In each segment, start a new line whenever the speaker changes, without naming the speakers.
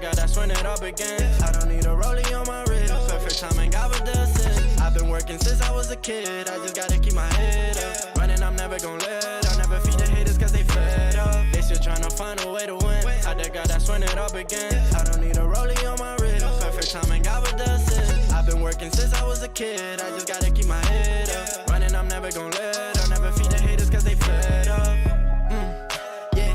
God, that's when it all begins. I don't need a rollie on my wrist. Perfect timing, God with the assist. I've been working since I was a kid. I just gotta keep my head up. Running, I'm never gon' let. I'll never feed the haters cause they fed up. They still tryna find a way to win. I thank God, that's when it all begins. I don't need a rollie on my wrist. Perfect timing, God with the assist. I've been working since I was a kid. I just gotta keep my head up. Running, I'm never gon' let. I'll never feed the haters cause they fed up. Yeah,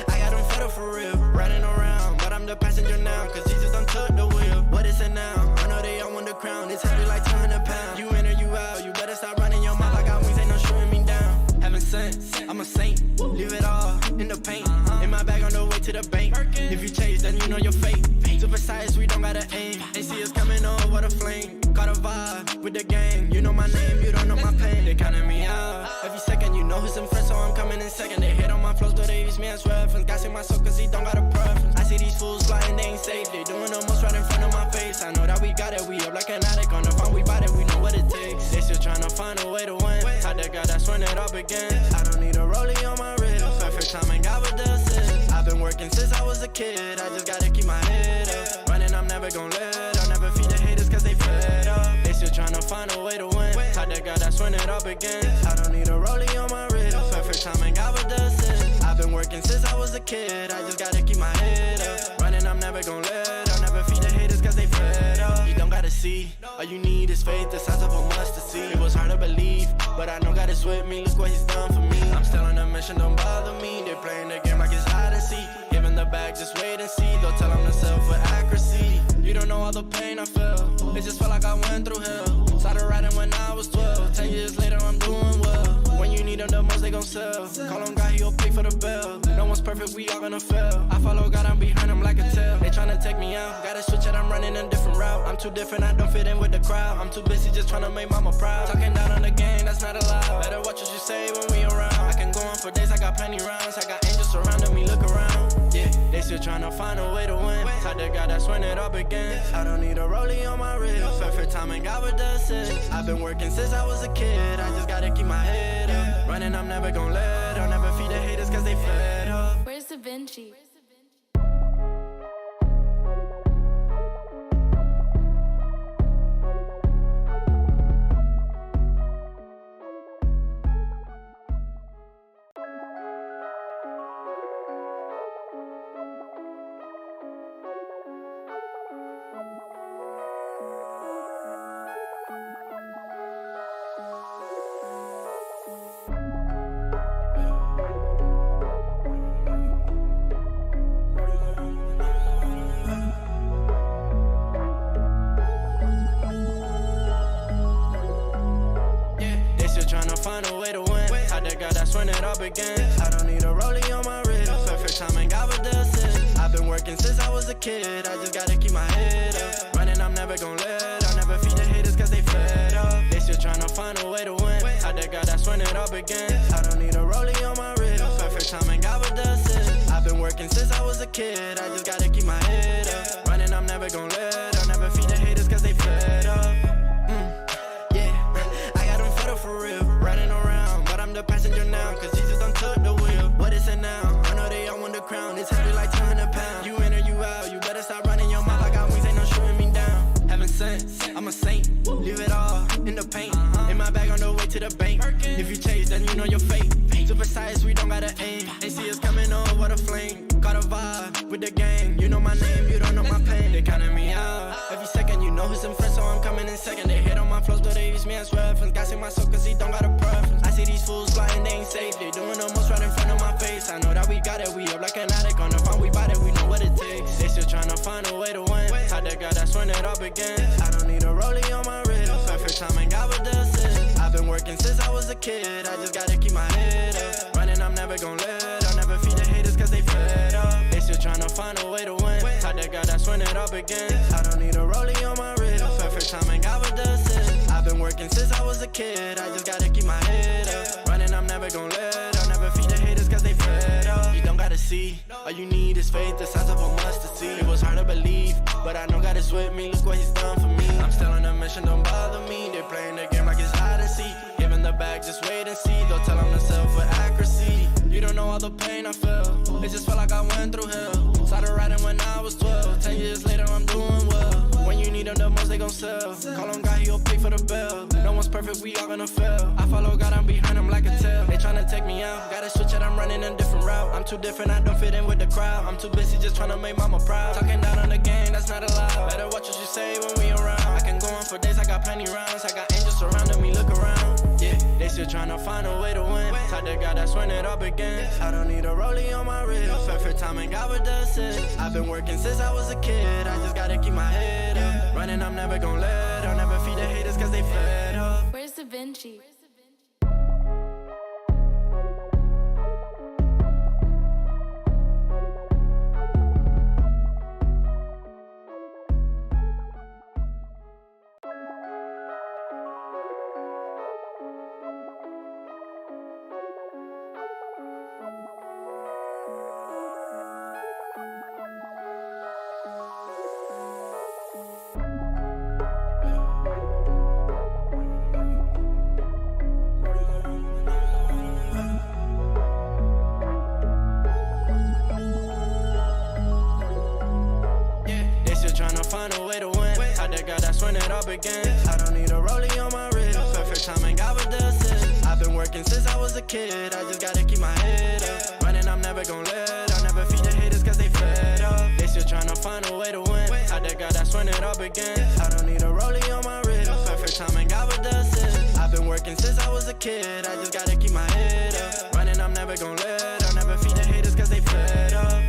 I got them fed up for real. Riding around, but I'm the passenger now. Cause Jesus done took the wheel. What is it now? I know they all want the crown. It's heavy like 200 pounds. You in or you out, you better stop running your mouth. I got wings, ain't no shooting me down. Heaven sent, I'm a saint. Leave it all in the paint. In my bag on the way to the bank. If you chase, then you know your fate. Super size, we don't gotta aim. They see us coming on, what a flame. Caught a vibe with the gang. You know my name, you don't know my pain. They counting me out. Every second, you know who's in front, so I'm coming in second. They hit on my flows, but they use me as reference. God save my soul, cause he don't got a preference. I see these fools flying, they ain't safe. They doing the most right in front of my face. I know that we got it, we up like an addict. On the phone, we bought it, we know what it takes. They still tryna find a way to win. How the God, that's when it all begins. I don't need a rollie on my wrist. Perfect timing, God with the assist. I've been working since I was a kid. I just gotta keep my head up. Running, I'm never gon' let. I'll never feed the haters cause they fed up. They still tryna find a way to win. How the God, that's when it all begins. I don't need a rollie on my wrist. Perfect timing, God with the assist. I've been working since I was a kid. I just gotta keep my head up. Running, I'm never gon' let. I'll never feed the haters cause they fed up. You don't gotta see. All you need is faith, the size of a mustard seed. It was hard to believe, but I know God is with me. Look what he's done for me. I'm still on a mission, don't bother me. They're playing the game like it's hide and seek. Giving the bag, just wait and see. Don't tell them themselves with accuracy. You don't know all the pain I felt. It just felt like I went through hell. Started riding when I was 12. 10 years later, I'm doing well. When you need them the most, they gon' sell. Call on God, he'll pay for the bill. No one's perfect, we all gonna fail. I follow God, I'm behind him like a tail. They tryna take me out, gotta switch it, I'm running a different route. I'm too different, I don't fit in with the crowd. I'm too busy just tryna make mama proud. Talking down on the game, that's not allowed. Better watch what you say when we around. I can go on for days, I got plenty rounds. I got angels surrounding me, look around. Yeah, they still tryna find a way to win. How the God, that's when it all begins. I don't need a rollie on my wrist. Perfect timing, God with the assist. I've been working since I was a kid. I just gotta keep my head up. Running, I'm never gon' let. I'll never feed the haters cause they fed up.
Where's Da Vinci?
Find a way to win. How the God, that's when it all begins. I don't need a rollie on my wrist. Perfect timing, God with the assist. I've been working since I was a kid. I just gotta keep my head up. Running, I'm never gon' let. I'll never feed the haters cause they fed up. They still tryna find a way to win. How the God, that's when it all begins. I don't need a rollie on my wrist. Perfect timing, God with the assist. I've been working since I was a kid. I just gotta keep my head up. Running, I'm never gon' let. I'll never feed the haters cause they fed up. For real, riding around, but I'm the passenger now. Cause Jesus done took the wheel. What is it now? I know they all want the crown. It's heavy like 200 pounds. You in or you out, you better stop running your mouth. I got wings, ain't no shooting me down. Heaven sent, I'm a saint. Leave it all in the paint. In my bag on the way to the bank. If you chase, then you know your fate. Super size, we don't gotta aim. They see us coming on, what a flame. Got a vibe with the gang. You know my name, you don't know my pain. They counting me out. Every second, you know who's in front, so I'm coming in second. They hit on my flows, but they use me as reference. God save my soul, cause he don't got a preference. I see these fools flying, they ain't safe. They doing the most right in front of my face. I know that we got it, we up like an addict. On the phone, we bought it, we know what it takes. They still tryna find a way to win. How the God, that's when it all begins. I don't need a rollie on my wrist. Perfect timing, God with the assist. I've been working since I was a kid. I just gotta keep my head up. Running, I'm never gon' let. I'll never feed the haters cause they fed up. They still tryna find a way to win. How the God, that's when it all begins. I don't need a rollie on my wrist. Perfect timing, God with the assist. I've been working since I was a kid. I just gotta keep my head up. Running, I'm never gon' let. I'll never feed the haters cause they fed up. You don't gotta see. All you need is faith, the size of a mustard seed. It was hard to believe, but I know God is with me. Look what he's done for me. I'm still on a mission, don't bother me. They're playing the game like it's hide and seek. Giving the bag, just wait and see. Don't tell them themselves with accuracy. You don't know all the pain I felt. It just felt like I went through hell. Started riding when I was 12. 10 for the bill. No one's perfect, we all gonna fail. I follow God, I'm behind them like a tail. They tryna take me out, gotta switch it, I'm running a different route. I'm too different, I don't fit in with the crowd. I'm too busy just tryna make mama proud. Talking down on the game, that's not allowed. Better watch what you say when we around. I can go on for days, I got plenty rounds. I got angels surrounding me, look around. Yeah, they still tryna find a way to win. Talk to God, that's when it all begins. I don't need a rollie on my wrist. Perfect timing, God with the assist. I've been working since I was a kid. I just gotta keep my head up. Running, I'm never gonna let. I'll never feed the haters cause they fed up.
Where's Da Vinci?
Find a way to win. I thank God, that's when it all begins. I don't need a rollie on my wrist. Perfect timing, God with the assist. I've been working since I was a kid. I just gotta keep my head up. Running, I'm never gonna let. I'll never feed the haters cause they fed up. They still tryna find a way to win. I thank God, that's when it all begins. I don't need a rollie on my wrist. Perfect timing, God with the assist. I've been working since I was a kid. I just gotta keep my head up. Running, I'm never gonna let. I'll never feed the haters cause they fed up.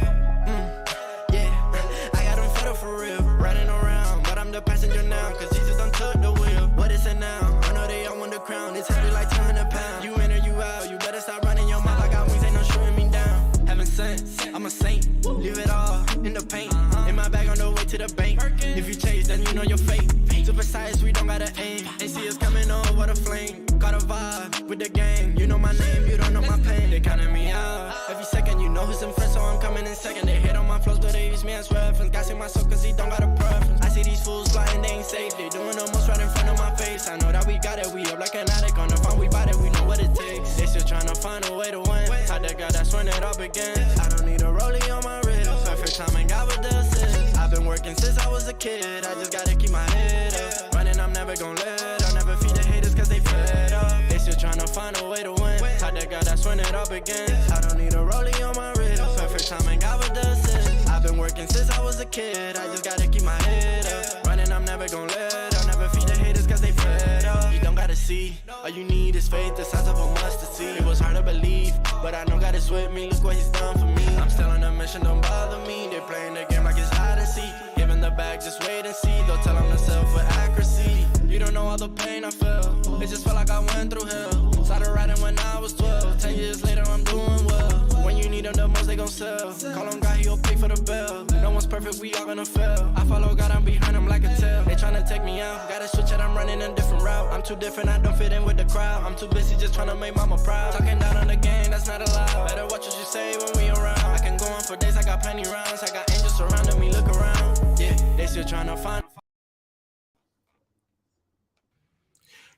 For real, running around, but I'm the passenger now, cause Jesus done took the wheel. What is it now? I know they all want the crown, it's heavy like 200 pounds. You in or you out, you better stop running your mouth. I got wings, ain't no shooting me down. Heaven sent, I'm a saint, leave it all in the paint. In my bag on the way to the bank. If you chase, then you know your fate. Super size, we don't gotta aim. Ain't see us coming on, what a flame. Got a vibe with the gang, you know my name, you don't know my pain. They counting me out, every second you know who's in front, so I'm coming in second. They hit on my flows, but they use me as reference. Guys in my soul cause he don't got a preference. I see these fools flying, they ain't safe. They doing the most right in front of my face. I know that we got it, we up like an addict on the phone, we bought it, we know what it takes. They still tryna find a way to win. Talk to God, that's when it all begins. I don't need a rollie on my wrist. Perfect timing, God with the assist. I've been working since I was a kid. I just gotta keep my head up. Running, I'm never gonna let. I'll never feed the haters cause they fed up. They still tryna find a way to win. Talk to God, that's when it all begins. I don't need a rollie on my wrist. Perfect timing, God with the assist. I've been working since I was a kid. I just gotta keep my head up. Running, I'm never gonna let. I'll never feed the haters cause they fed up. You don't gotta see, all you need is faith, the size of a mustard seed. It was hard to believe, but I know God is with me. Look what he's done for me. I'm still on a mission, don't bother me. They're playing the game like it's hide and seek. Giving the bag, just wait and see. Don't tell them to sell for accuracy. You don't know all the pain I felt. It just felt like I went through hell. Started writing when I was 12. 10 years later, I'm doing well. When you need them the most, they gon' sell. Call him God, he'll pay for the bill. No one's perfect, we all gonna fail. I follow God, I'm behind them like a tail. They tryna take me out, gotta switch it, I'm running a different route. I'm too different, I don't fit in with the crowd. I'm too busy just tryna make mama proud. Talking down on the game, that's not allowed. Better watch what you say when we around. I can go on for days, I got plenty rounds. I got angels surrounding me, look around. Yeah, they still tryna find.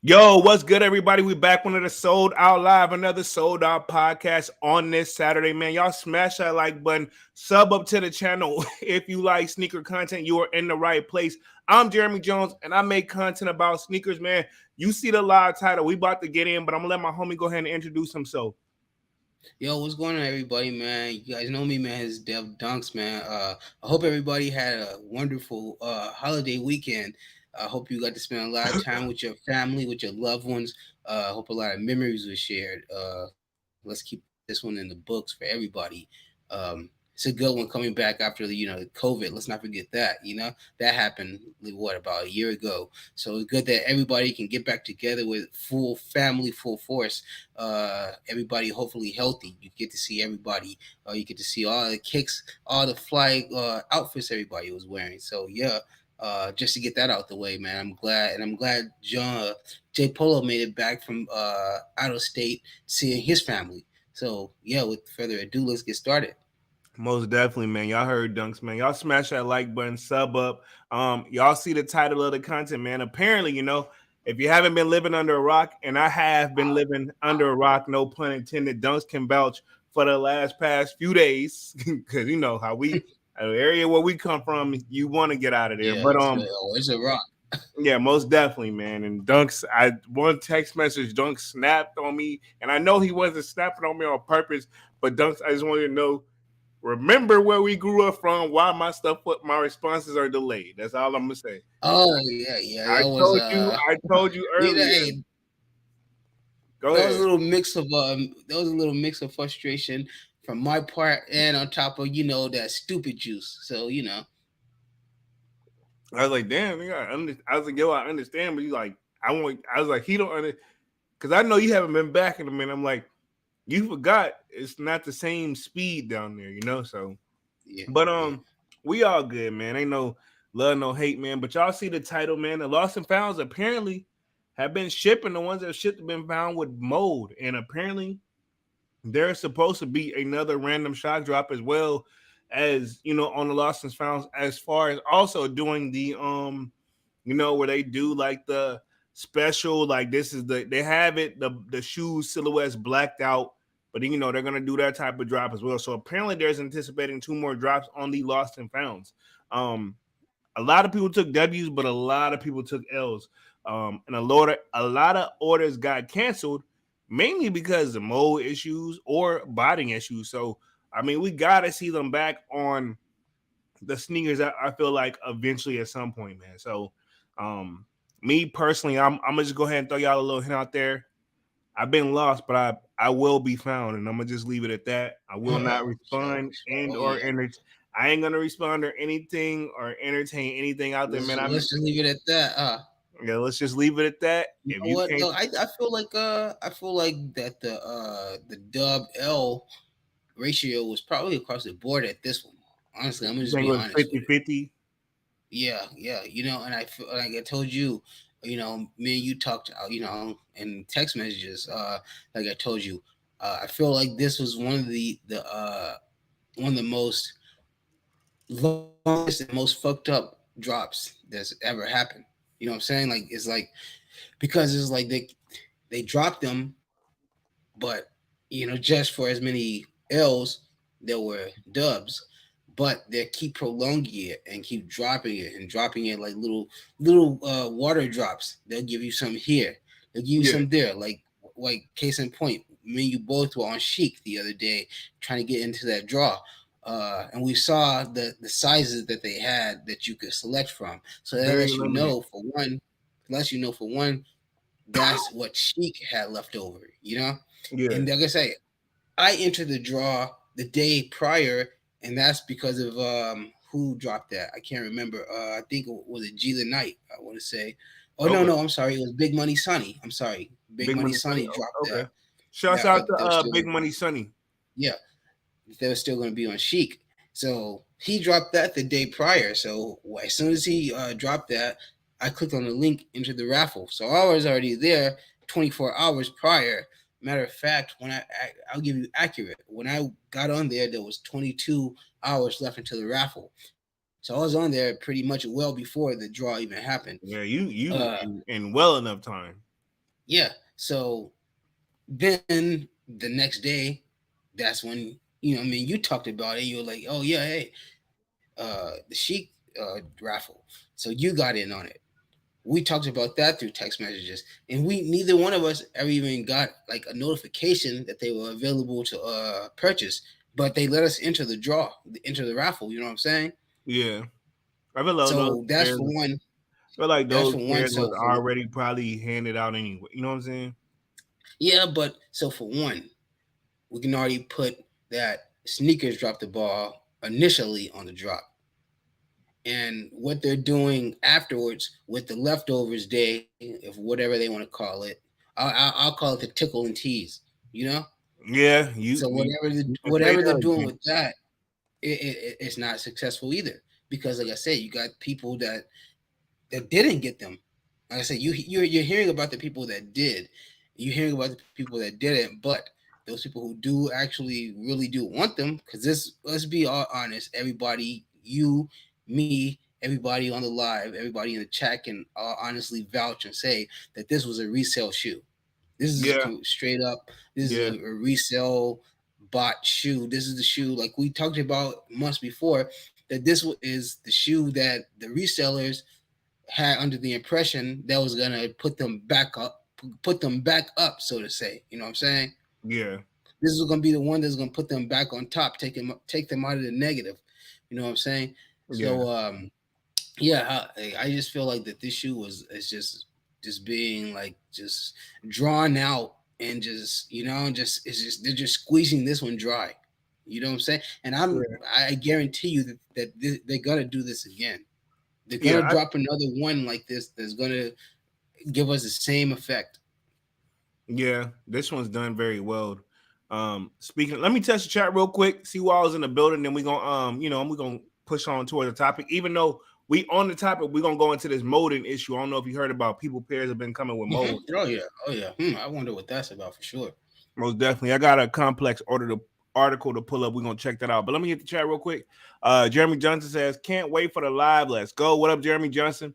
Yo, what's good, everybody? We back with another Sold Out Live, another Sold Out podcast on this Saturday, man. Y'all smash that like button, sub up to the channel. If you like sneaker content, you are in the right place. I'm Jeremy Jones, and I make content about sneakers, man. You see the live title. We about to get in, but I'm going to let my homie go ahead and introduce himself.
Yo, what's going on, everybody, man? You guys know me, man. It's Dev Dunks, man. I hope everybody had a wonderful holiday weekend. I hope you got to spend a lot of time with your family, with your loved ones. I hope a lot of memories were shared. Let's keep this one in the books for everybody. It's a good one coming back after the COVID. Let's not forget that. That happened about a year ago. So it's good that everybody can get back together with full family, full force. Everybody hopefully healthy. You get to see everybody. You get to see all the kicks, all the fly outfits everybody was wearing. So yeah. Just to get that out the way, man. I'm glad Jay Polo made it back from out of state, seeing his family. So yeah, with further ado, let's get started.
Most definitely, man. Y'all heard Dunks, man. Y'all smash that like button, sub up. Y'all see the title of the content, man. Apparently, if you haven't been living under a rock, and I have been living under a rock, no pun intended, Dunks can vouch for the past few days, because you know how we. The area where we come from, you want to get out of there,
yeah,
but
it's a rock.
Yeah, most definitely, man. And Dunks, one text message, Dunks snapped on me, and I know he wasn't snapping on me on purpose, but Dunks, I just want you to know, remember where we grew up from, why my responses are delayed. That's all I'm gonna say.
Oh yeah,
I
that was
I told you
you know,
earlier.
hey,
Go
that was a
ahead.
little mix of frustration from my part, and on top of that stupid juice. So
I was like, damn, I was like, yo, I understand, but you like, I was like, he don't understand, because I know you haven't been back in a minute. I'm like, you forgot it's not the same speed down there, So,
yeah,
but
yeah.
we all good, man. Ain't no love, no hate, man. But y'all see the title, man. The lost and founds apparently have been shipping. The ones that shipped have been found with mold, and apparently there's supposed to be another random shock drop as well as on the lost and founds, as far as also doing the where they do like the special, like this is they have it the shoe silhouettes blacked out, but they're gonna do that type of drop as well. So apparently there's anticipating 2 more drops on the lost and founds. A lot of people took W's, but a lot of people took L's. And a lot of orders got canceled, mainly because of mold issues or botting issues. So I mean, we gotta see them back on the sneakers. I feel like eventually at some point, man. So, me personally, I'm gonna just go ahead and throw y'all a little hint out there. I've been lost, but I will be found, and I'm gonna just leave it at that. I will not
Sure,
respond
sure.
and
Oh
or
yeah.
enter. I ain't gonna respond or anything or entertain anything out there, man.
Let's just leave it at that.
Yeah, let's just leave it at that.
You
If
know
you
what
can't,
though? I feel like that the Dub L ratio was probably across the board at this one. Honestly, I'm gonna
you
just
think it
be
was
honest with it.
50-50.
Yeah. And I feel like I told you, me and you talked, in text messages. Like I told you, I feel like this was one of the most longest and most fucked up drops that's ever happened. You know what I'm saying? Like it's like because it's like they dropped them, but just for as many L's, there were dubs. But they keep prolonging it and keep dropping it like little water drops. They'll give you some here, they'll give you
Yeah,
some there. Like case in point, me and you both were on Chic the other day trying to get into that draw. And we saw the sizes that they had that you could select from. So that
very
lets you
limited.
know for one, that's what Sheik had left over,
Yeah,
And like I say, I entered the draw the day prior, and that's because of who dropped that. I can't remember. I think it was G the Knight. I want to say. Oh no,
okay.
no, I'm sorry. It was Big Money Sonny. I'm sorry. Big
Big
Money
Money Sunny.
Sonny dropped
Okay.
that.
Shouts
That
out to
they were still
Big Money Sunny.
yeah, they were still going to be on Chic. So he dropped that the day prior. So as soon as he dropped that, I clicked on the link into the raffle. So I was already there 24 hours prior. Matter of fact, I'll give you accurate. When I got on there was 22 hours left until the raffle. So I was on there pretty much well before the draw even happened.
Yeah, you
Uh,
in well enough time.
yeah. So then the next day, that's when I mean, you talked about it. You were like, "Oh yeah, hey, the Sheik raffle." So you got in on it. We talked about that through text messages, and we neither one of us ever even got like a notification that they were available to purchase. But they let us enter the draw, enter the raffle. You know what I'm saying?
Yeah, I feel like those
So that's
shares.
for one.
I feel like
That's
those
for one.
shares was
So for
already probably handed out anyway. You know what I'm saying?
yeah, but so for one, we can already put that sneakers dropped the ball initially on the drop. And what they're doing afterwards with the leftovers day, if whatever they want to call it, I'll call it the tickle and tease, you know.
Yeah,
So
you can say
whatever they're
that,
doing
G.
with that, it's not successful either because, like I said, you got people that didn't get them. Like I said, you're hearing about the people that did, you're hearing about the people that didn't, but those people who do actually really do want them, because this, let's be all honest, everybody, you, me, everybody on the live, everybody in the chat can honestly vouch and say that this was a resale shoe. This is
Yeah,
straight up. This is
yeah,
a resale bought shoe. This is the shoe like we talked about months before. That this is the shoe that the resellers had under the impression that was gonna put them back up, so to say. You know what I'm saying?
Yeah.
This is gonna be the one that's gonna put them back on top, take them out of the negative. You know what I'm saying?
Yeah.
So yeah, I just feel like that this shoe is just being like just drawn out and just it's just they're just squeezing this one dry. You know what I'm saying? And I guarantee you that they're gonna do this again. They're gonna drop another one like this that's gonna give us the same effect.
Yeah, this one's done very well. Speaking, let me test the chat real quick, see who I was in the building, then we're gonna we're gonna push on toward the topic. Even though we on the topic, we're gonna go into this molding issue. I don't know if you heard about people pairs have been coming with mold.
Oh yeah. I wonder what that's about for sure.
Most definitely. I got a complex article to pull up. We're gonna check that out. But let me hit the chat real quick. Jeremy Johnson says, can't wait for the live. Let's go. What up, Jeremy Johnson?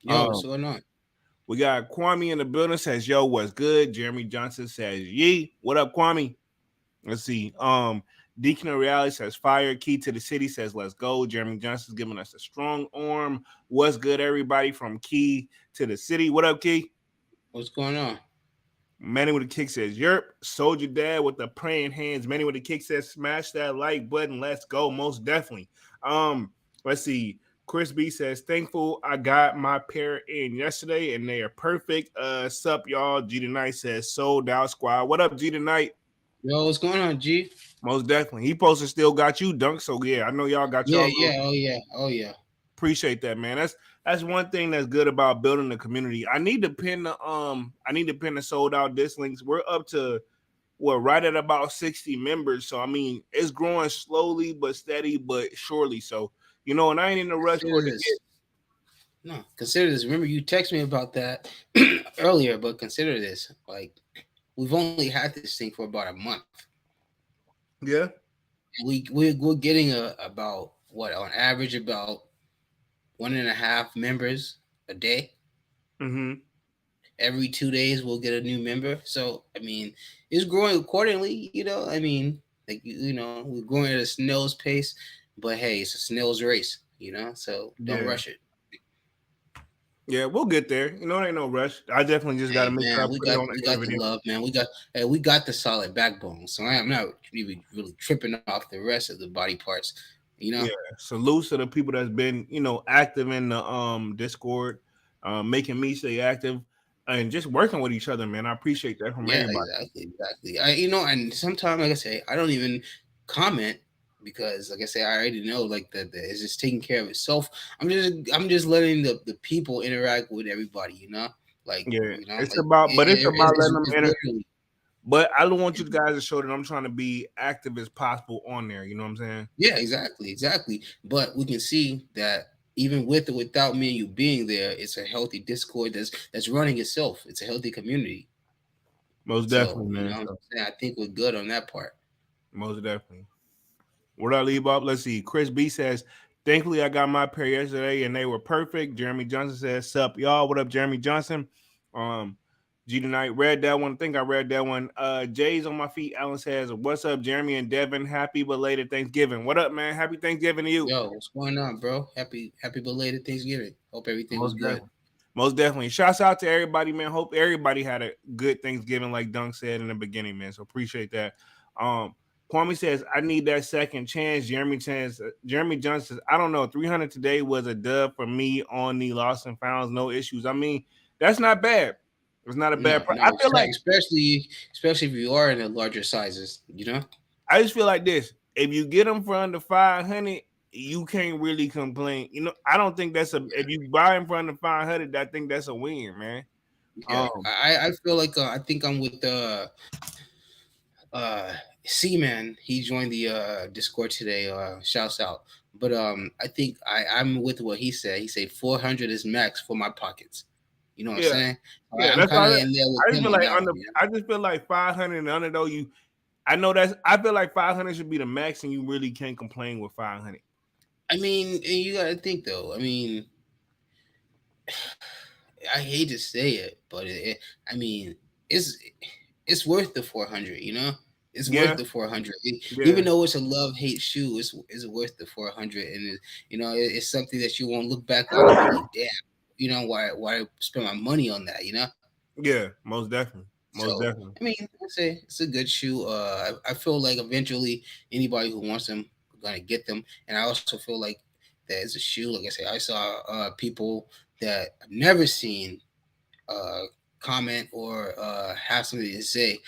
Yo, what's going on?
We got Kwame in the building, says, yo, what's good? Jeremy Johnson says, yee. What up, Kwame? Let's see. Deacon of Reality says, fire. Key to the City says, let's go. Jeremy Johnson's giving us a strong arm. What's good, everybody from Key to the City? What up, Key?
What's going on?
Manny with the kick says, yerp. Soldier Dad with the praying hands. Manny with the kick says, smash that like button. Let's go. Most definitely. Let's see. Chris B says, thankful I got my pair in yesterday and they are perfect. Sup, y'all. G Tonight says, sold out squad. What up, G Tonight?
Yo, what's going on, G?
Most definitely. He posted still got you, Dunk. So yeah, I know y'all got y'all.
Oh yeah.
Appreciate that, man. That's one thing that's good about building the community. I need to pin the sold out disc links. We're up to right at about 60 members. So I mean, it's growing slowly but steady but surely. So and I ain't in a rush for this.
No, consider this. Remember, you texted me about that earlier, but consider this. Like, we've only had this thing for about a month.
Yeah.
We're getting about what on average about 1.5 members a day.
Mm-hmm.
Every 2 days we'll get a new member. So I mean, it's growing accordingly. I mean, like we're growing at a snail's pace. But hey, it's a snail's race, so don't rush it.
Yeah, we'll get there. It ain't no rush. I definitely just got to make sure
we got the love, man. We got the solid backbone. So I'm not really tripping off the rest of the body parts, Yeah.
Salute to the people that's been, active in the Discord, making me stay active and just working with each other, man. I appreciate that from everybody.
Exactly. And sometimes, like I say, I don't even comment. Because, like I say, I already know, like it's just taking care of itself. I'm just letting the people interact with everybody, Like,
it's about letting them interact. But I don't want you guys to show that I'm trying to be active as possible on there. You know what I'm saying?
Yeah, exactly. But we can see that even with or without me and you being there, it's a healthy Discord that's running itself. It's a healthy community.
Most definitely, man.
I think we're good on that part.
Most definitely. Where did I leave up? Let's see. Chris B says, thankfully, I got my pair yesterday and they were perfect. Jeremy Johnson says, sup, y'all. What up, Jeremy Johnson? G Tonight read that one. I think I read that one. Jay's on my feet. Alan says, what's up, Jeremy and Devin? Happy belated Thanksgiving. What up, man? Happy Thanksgiving to you.
Yo, what's going on, bro? Happy belated Thanksgiving. Hope everything was good.
Most definitely. Shouts out to everybody, man. Hope everybody had a good Thanksgiving, like Dunk said in the beginning, man. So appreciate that. Kwame says, I need that second chance. Jeremy Johnson says, I don't know. 300 today was a dub for me on the lost and founds. No issues. I mean, that's not bad. It's not a bad price. I feel like,
especially if you are in the larger sizes,
I just feel like this. If you get them for under 500, you can't really complain. I don't think that's if you buy them for under 500, I think that's a win, man.
Yeah, I feel like I think I'm with C-Man. He joined the Discord today. Shouts out. But I think I'm with what he said. He said 400 is max for my pockets. You know what I'm saying?
Yeah, I'm kind of in there with him. I just feel like 500 and under though. I feel like 500 should be the max, and you really can't complain with 500.
I mean, you got to think though. I mean, I hate to say it, but it's worth the 400. It's worth the 400. Even though it's a love-hate shoe, it's worth the 400, and it's something that you won't look back on and be like, damn, why spend my money on that,
Yeah, most definitely. Most
So
definitely.
I mean, I say it's a good shoe. I feel like eventually anybody who wants them are gonna get them, and I also feel like there's a shoe. Like I said, I saw people that I've never seen uh, comment or have something to say.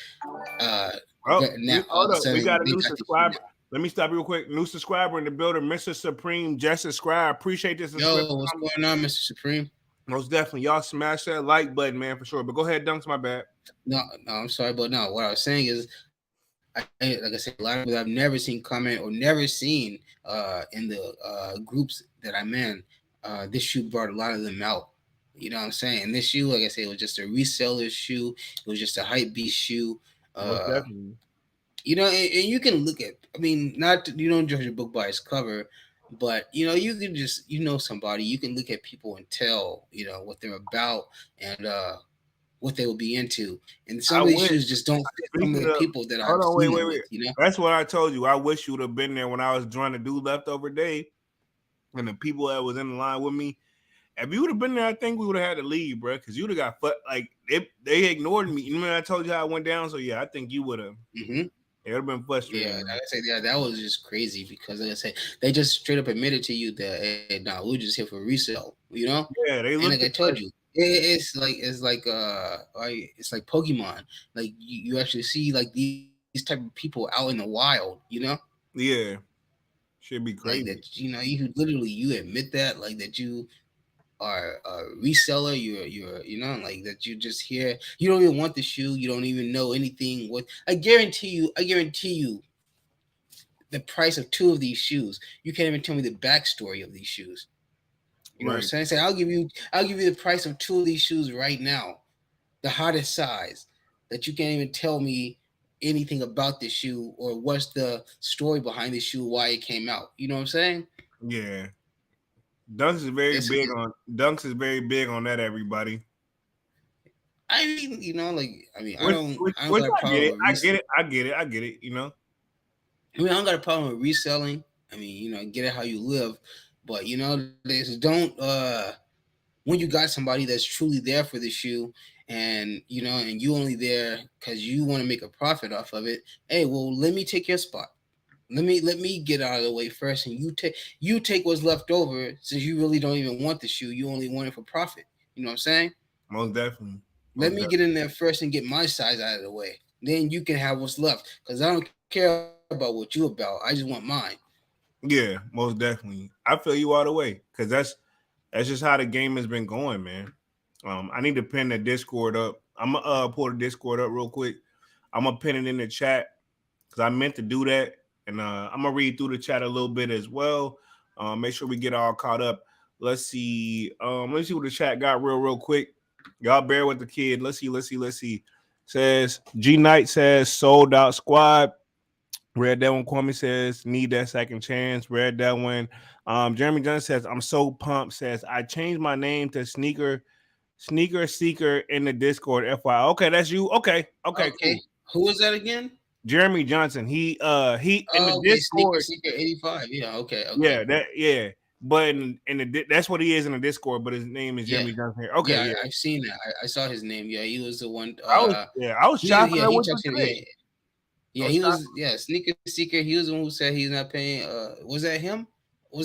Uh,
Oh,
but now all of
hold
a
up. We got
sudden
a
they
new
got the shoe
subscriber.
now.
Let me stop you real quick. New subscriber in the building, Mr. Supreme. Just subscribe. Appreciate this subscription.
Yo, what's going on, Mr. Supreme?
Most definitely. Y'all smash that like button, man, for sure. But go ahead, Dunks, my bad.
No, I'm sorry, but no. What I was saying is, like I said, a lot of people I've never seen comment or never seen in the groups that I'm in. This shoe brought a lot of them out. You know what I'm saying? And this shoe, like I said, it was just a reseller shoe. It was just a hype beast shoe.
Most
Uh,
definitely.
and you can look at. I mean, you don't judge a book by its cover, but you can just somebody. You can look at people and tell what they're about and what they will be into. And some
I
of these
wish.
shoes just don't fit some of
Speaking
the
of,
people that
hold
I've
on,
seen them
wait.
with.
That's what I told you. I wish you would have been there when I was trying to do leftover day, and the people that was in the line with me. If you would have been there, I think we would have had to leave, bro, because you'd have got like they ignored me. You know, I told you how I went down. So yeah, I think you would have.
Mm-hmm.
It would have been frustrating.
Yeah, like I said, yeah, that was just crazy because, like I said, they just straight up admitted to you that, hey, nah, we're just here for resale,
Yeah, they
And
looked
like I
at
told you, it's like Pokemon. Like you actually see like these type of people out in the wild.
Yeah, should be
Like
crazy.
that. You literally admit that, like that you are a reseller. You're like that. You just here. You don't even want the shoe. You don't even know anything. What I guarantee you, the price of two of these shoes. You can't even tell me the backstory of these shoes. You know what I'm saying? Say I'll give you the price of two of these shoes right now, the hottest size. That you can't even tell me anything about this shoe or what's the story behind this shoe, why it came out. You know what I'm saying?
Yeah, Dunks is very big on that. Everybody.
I mean, I
Which,
don't
which,
I don't
which
got a
I get
problem
it.
with
I get
reselling.
it. I get it. I get it. You know.
I mean, I don't got a problem with reselling. I mean, get it how you live, but there's don't when you got somebody that's truly there for the shoe and and you only there because you want to make a profit off of it. Hey, well, let me take your spot. Let me get out of the way first, and you take what's left over since you really don't even want the shoe. You only want it for profit. You know what I'm saying?
Most definitely.
Let
Most
me
definitely.
get in there first and get my size out of the way. Then you can have what's left because I don't care about what you about. I just want mine.
Yeah, most definitely. I feel you all the way because that's just how the game has been going, man. I need to pin the Discord up. I'm gonna pull the Discord up real quick. I'm gonna pin it in the chat because I meant to do that, and I'm gonna read through the chat a little bit as well. Make sure we get all caught up. Let's see. Let's see what the chat got real quick. Y'all bear with the kid. Let's see. Says G Knight says sold out squad. Red Devil Kwame says need that second chance. Red Devil. Jeremy Johnson says I'm so pumped. Says I changed my name to Sneaker Seeker in the Discord. FYI. Okay, that's you. Okay, cool.
Who was that again?
Jeremy Johnson. He in the
okay,
Discord.
Sneaker 85. Yeah, okay.
Yeah. But in the that's what he is in the Discord. But his name is
Yeah.
Jeremy Johnson here. Okay, yeah.
I've seen that. I saw his name. Yeah, he was the one.
I was chopping up with him today.
He was. Yeah, Sneaker Seeker. He was the one who said he's not paying. Was that him? Or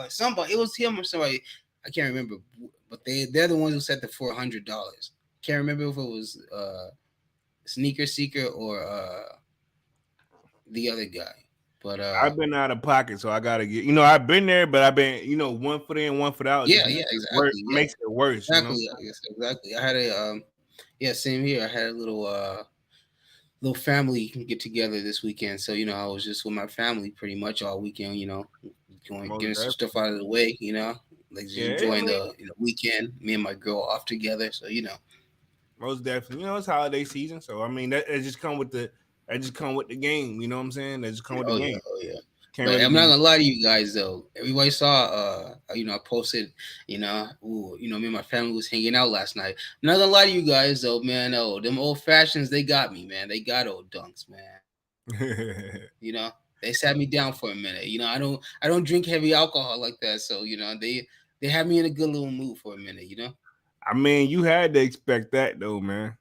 somebody? It was him or somebody. I can't remember. But they're the ones who said the $400. Can't remember if it was Sneaker Seeker or the other guy. But
I've been out of pocket, so I gotta get. I've been there, but I've been one foot in, one foot out.
Yeah, exactly.
Makes it worse.
Exactly. Exactly. I had a same here. I had a little family get together this weekend. So, I was just with my family pretty much all weekend, getting some stuff out of the way, like just enjoying the weekend, me and my girl off together. So,
Most definitely. It's holiday season. So, I mean, that just come with the game. You know what I'm saying? That just come with the game.
Yeah. But I'm not gonna lie to you guys though. Everybody saw I posted, me and my family was hanging out last night. I'm not gonna lie to you guys though, man. Oh, them old fashions, they got me, man. They got old dunks, man. They sat me down for a minute. I don't drink heavy alcohol like that. So, they had me in a good little mood for a minute, you know.
I mean, you had to expect that though, man.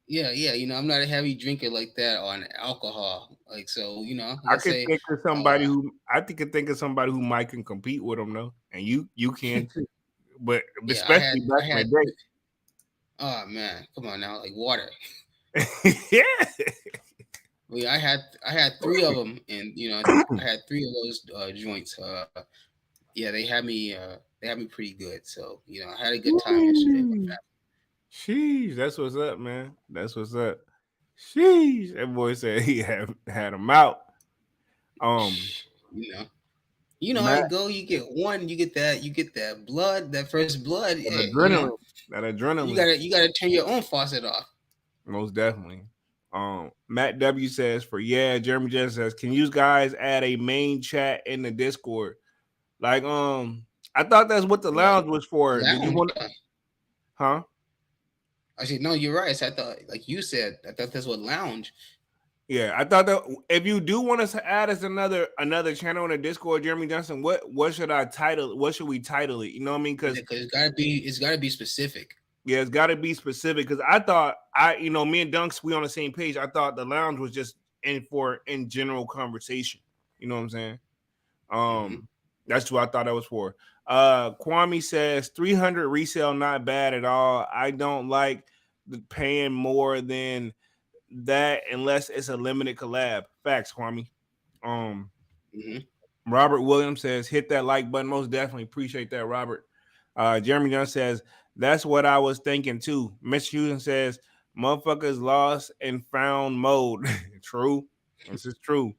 Yeah, yeah. I'm not a heavy drinker like that on alcohol. Like so, like
I
I
could
say,
think of somebody who could think of somebody who might can compete with them though, and you can too. But
yeah,
especially back
I
in
had.
the
Oh man, come on now, like water.
day. Yeah.
I had three of them, and I had three of those joints. Yeah, they had me pretty good. So I had a good time yesterday with my
Woo. Sheesh, that's what's up, man. That's what's up. Sheesh, that boy said he had him out. Um,
family. How
Matt,
it go. You get that blood, that first blood.
that
Hey,
adrenaline, that adrenaline,
you gotta turn your own faucet off.
most definitely. Matt W says Jeremy Jensen says, can you guys add a main chat in the Discord? Like, I thought that's what the
What
lounge was for. Did you
lounge?
want,
Yeah.
huh?
I said no. You're right. So I thought, like you said, I thought that's what lounge.
Yeah, I thought that if you do want us to add us another channel in the Discord, Jeremy Johnson, what should I title? What should we title it? You know what I mean? Because
Because it's gotta be specific.
yeah, it's got to be specific. Because I thought me and Dunks, we on the same page. I thought the lounge was just in general conversation. You know what I'm saying?
Mm-hmm.
That's what I thought that was for. Kwame says 300 resale, not bad at all. I don't like paying more than that unless it's a limited collab. Facts, Kwame. Um,
Mm-hmm.
Robert Williams says, hit that like button. Most definitely appreciate that, Robert. Jeremy Young says, that's what I was thinking too. Mitch Houston says, motherfuckers lost and found mode. True. This is true.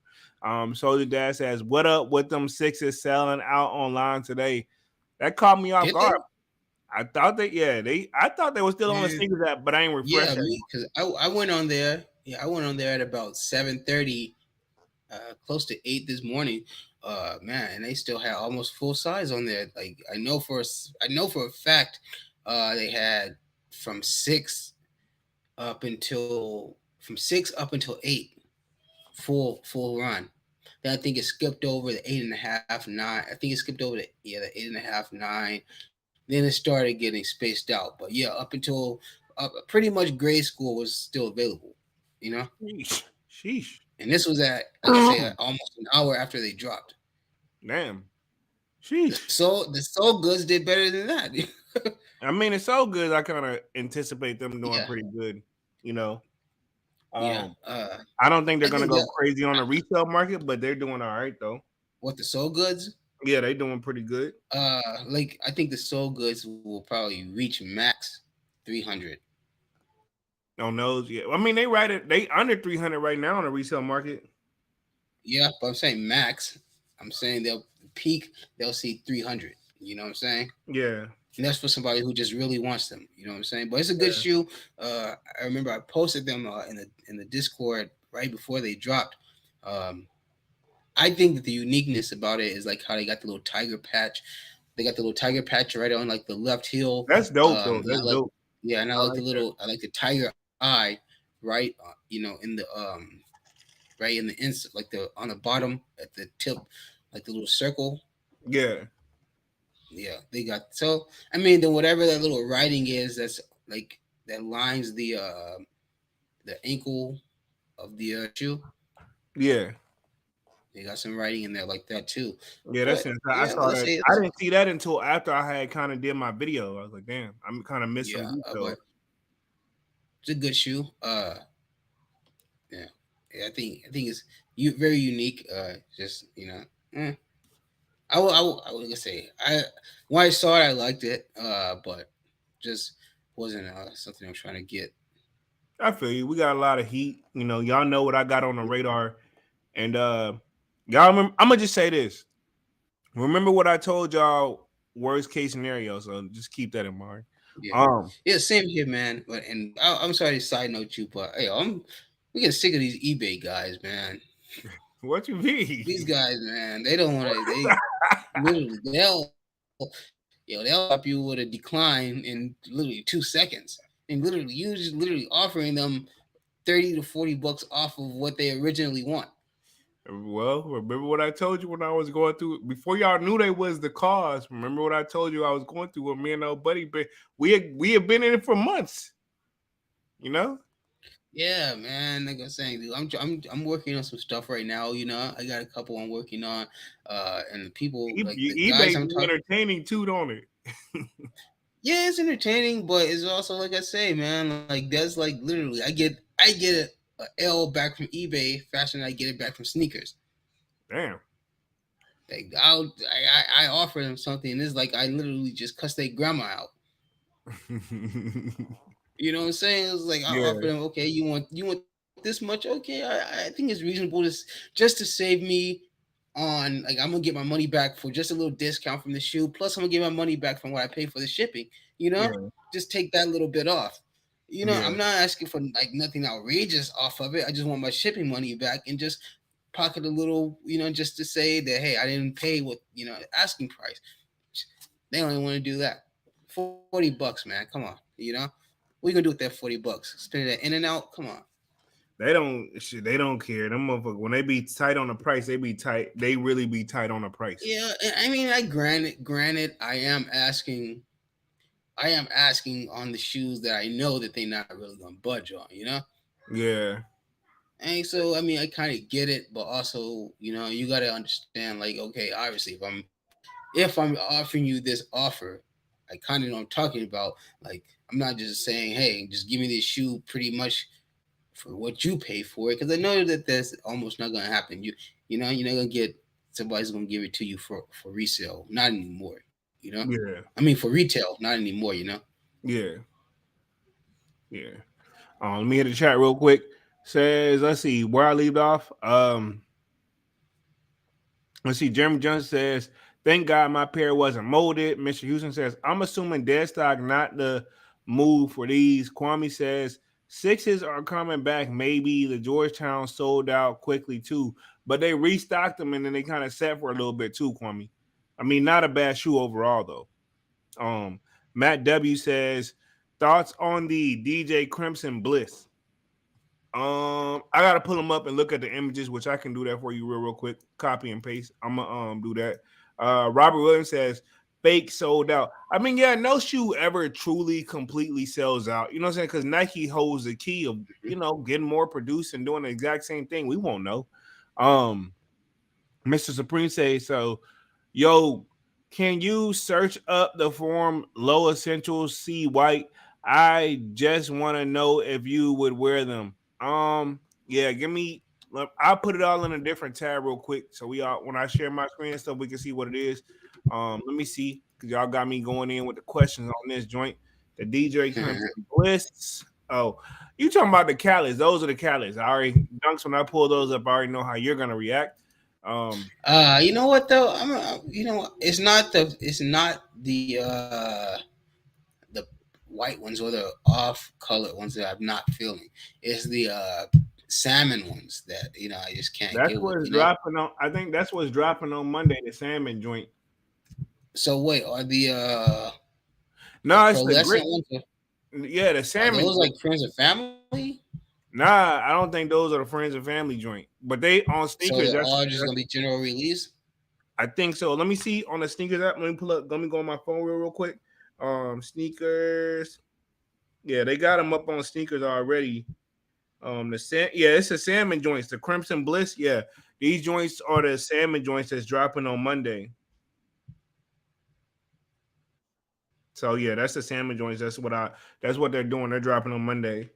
Soldier Dad says, what up with them sixes selling out online today? That caught me off
Did they?
guard. I thought I thought they were still on the
Yeah.
sneakers app, but I ain't refreshed.
Yeah, me because I went on there. Yeah, I went on there at about 7:30, close to 8 this morning. Man, and they still had almost full size on there. Like I know for a fact, they had from 6 up until 8 full run. Then I think it skipped over the 8.5, 9. I think it skipped over the 8.5, 9. Then it started getting spaced out. But yeah, up until pretty much grade school was still available, you know.
Sheesh.
And this was at, like I say, almost an hour after they dropped.
Damn. Sheesh.
The Soul Goods did better than that.
I mean, it's so good. I kind of anticipate them doing
Yeah.
pretty good. You know.
Yeah.
I don't think they're
I
gonna
think
go
that-
crazy on the resale market, but they're doing all right though.
What, the Soul Goods?
Yeah, they're doing pretty good.
Like I think the Soul Goods will probably reach max 300.
On those, yeah. I mean, they under 300 right now on the resale market.
Yeah, but I'm saying max. I'm saying they'll peak. They'll see 300. You know what I'm saying?
Yeah.
And that's for somebody who just really wants them. You know what I'm saying? But it's a good shoe. I remember I posted them in the Discord right before they dropped. I think that the uniqueness about it is like how they got the little tiger patch. They got the little tiger patch right on like the left heel.
That's dope though. That's dope.
Yeah, and I like I like the tiger eye, right? In the right in the inside, like on the bottom at the tip, like the little circle.
Yeah.
Yeah, they got so. I mean, then whatever that little writing is, that's like that lines the ankle of the shoe.
Yeah.
They got some writing in there like that too.
Yeah, that's it. I saw that. I didn't see that until after I had kind of did my video. I was like, damn, I'm kind of missing.
But it's a good shoe. Yeah, I think it's very unique. Just I would say when I saw it, I liked it. But just wasn't something I'm trying to get.
I feel you. We got a lot of heat. Y'all know what I got on the radar, and y'all remember. I'm gonna just say this. Remember what I told y'all. Worst case scenario. So just keep that in mind.
Yeah, same here, man. But I'm sorry to side note you, but hey, we get sick of these eBay guys, man.
What you mean?
These guys, man, they don't want to. They literally they'll help you with a decline in literally 2 seconds, and you're just literally offering them $30 to $40 off of what they originally want.
Well, remember what I told you when I was going through before y'all knew they was the cause. Remember what I told you I was going through with me and old buddy, but we had been in it for months, you know?
Yeah, man. Like I'm saying, dude, I'm working on some stuff right now. I got a couple I'm working on, and the people like the guys
eBay
I'm
be
talking.
entertaining too, don't it?
Yeah, it's entertaining, but it's also like I say, man. Like that's like literally, I get a L back from eBay faster than I get it back from sneakers.
Damn.
Like I offer them something, and it's like I literally just cuss their grandma out. You know what I'm saying? It's like I offer
Yeah,
them, okay, you want this much? Okay, I think it's reasonable to just to save me on like I'm gonna get my money back for just a little discount from the shoe. Plus, I'm gonna get my money back from what I paid for the shipping. You know,
yeah,
just take that little bit off.
yeah,
I'm not asking for like nothing outrageous off of it. I just want my shipping money back and just pocket a little, just to say that hey, I didn't pay what asking price. They don't even want to do that. $40, man. Come on, what you gonna do with that $40? Spend it at In and Out? Come on.
they don't care. Them motherfuckers when they be tight on the price, they be tight. They really be tight on the price.
Yeah, I mean, I granted, I am asking on the shoes that I know that they're not really gonna budge on.
Yeah,
And so, I mean, I kind of get it, but also, you gotta understand, like, okay, obviously, if I'm offering you this offer, I kind of know what I'm talking about. Like, I'm not just saying, hey, just give me this shoe pretty much for what you pay for it, because I know that that's almost not gonna happen. You're not gonna get somebody's gonna give it to you for resale, not anymore.
yeah,
I mean, for retail, not anymore.
yeah, yeah. Let me hit the chat real quick. Says, let's see where I leave off. Let's see. Jeremy Johnson says, "Thank God my pair wasn't molded." Mr. Houston says, "I'm assuming dead stock, not the move for these." Kwame says, "Sixes are coming back. Maybe the Georgetown sold out quickly too, but they restocked them and then they kind of sat for a little bit too." Kwame, I mean, not a bad shoe overall though. Matt W says, "Thoughts on the DJ Crimson Bliss?" I gotta pull them up and look at the images, which I can do that for you real quick. Copy and paste. I'm gonna do that. Robert Williams says fake sold out. I mean, yeah, no shoe ever truly completely sells out. You know what I'm saying? Because Nike holds the key of getting more produced and doing the exact same thing. We won't know. Um, Mr. Supreme says so. Yo, can you search up the form Low Essentials C White? I just want to know if you would wear them. Yeah, give me. I'll put it all in a different tab real quick, so we all when I share my screen and stuff, we can see what it is. Let me see because y'all got me going in with the questions on this joint. The DJ Crimson Bliss. Oh, you talking about the Callus? Those are the Callus. I already dunks when I pull those up. I already know how you're gonna react.
You know what though? It's not the white ones or the off colored ones that I'm not feeling. It's the salmon ones that I just can't
That's
get with.
what's dropping on. I think that's what's dropping on Monday. The salmon joint.
So wait, are the
No, it's the
pearlescent
grit.
ones?
Yeah, the
Are
salmon.
those like friends and family?
Nah, I don't think those are the friends and family joint. But they on
So
sneakers.
they're all just gonna be general release.
I think so. Let me see on the sneakers app. Let me pull up. Let me go on my phone real quick. Sneakers. Yeah, they got them up on sneakers already. Yeah, it's the salmon joints. The Crimson Bliss. Yeah, these joints are the salmon joints that's dropping on Monday. So yeah, that's the salmon joints. That's what they're doing. They're dropping on Monday.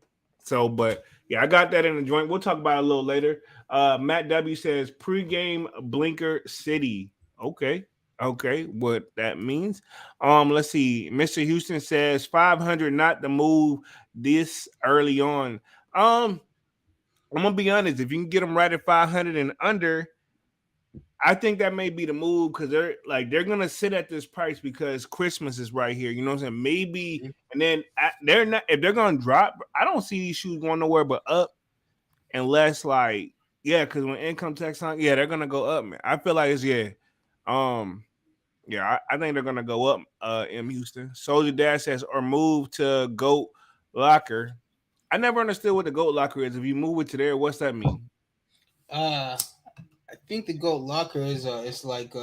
So, but yeah, I got that in the joint. We'll talk about it a little later. Matt W says pregame blinker city. Okay. Okay, what that means. Let's see. Mr. Houston says 500 not the move this early on. I'm gonna be honest, if you can get them right at 500 and under, I think that may be the move because they're gonna sit at this price because Christmas is right here. You know what I'm saying? Maybe, and then they're not if they're gonna drop. I don't see these shoes going nowhere but up, unless because when income tax on, they're gonna go up, man. I feel like I think they're gonna go up. In Houston, Soldier Dad says or move to Goat Locker. I never understood what the Goat Locker is. If you move it to there, what's that mean?
Uh, think the GOAT locker is it's like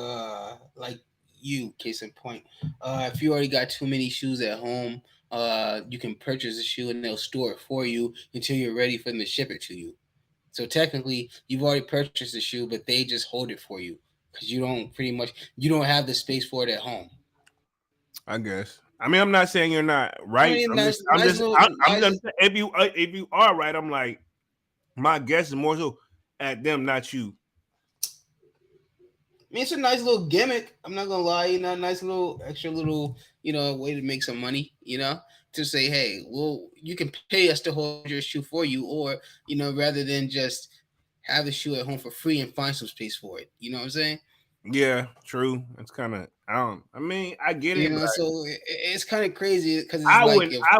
you, case in point. If you already got too many shoes at home, you can purchase a shoe and they'll store it for you until you're ready for them to ship it to you. So technically, you've already purchased the shoe, but they just hold it for you because you don't have the space for it at home.
I guess. I mean, I'm not saying you're not
I
right.
mean, nice
I'm
little,
just if you are right, I'm like my guess is more so at them, not you.
I mean, it's a nice little gimmick. I'm not gonna lie, nice little extra little, way to make some money. To say, hey, well, you can pay us to hold your shoe for you, or rather than just have the shoe at home for free and find some space for it. You know what I'm saying?
Yeah, true. It's kind of I don't. I mean, I get it, but
So it's kind of crazy because it's like if
I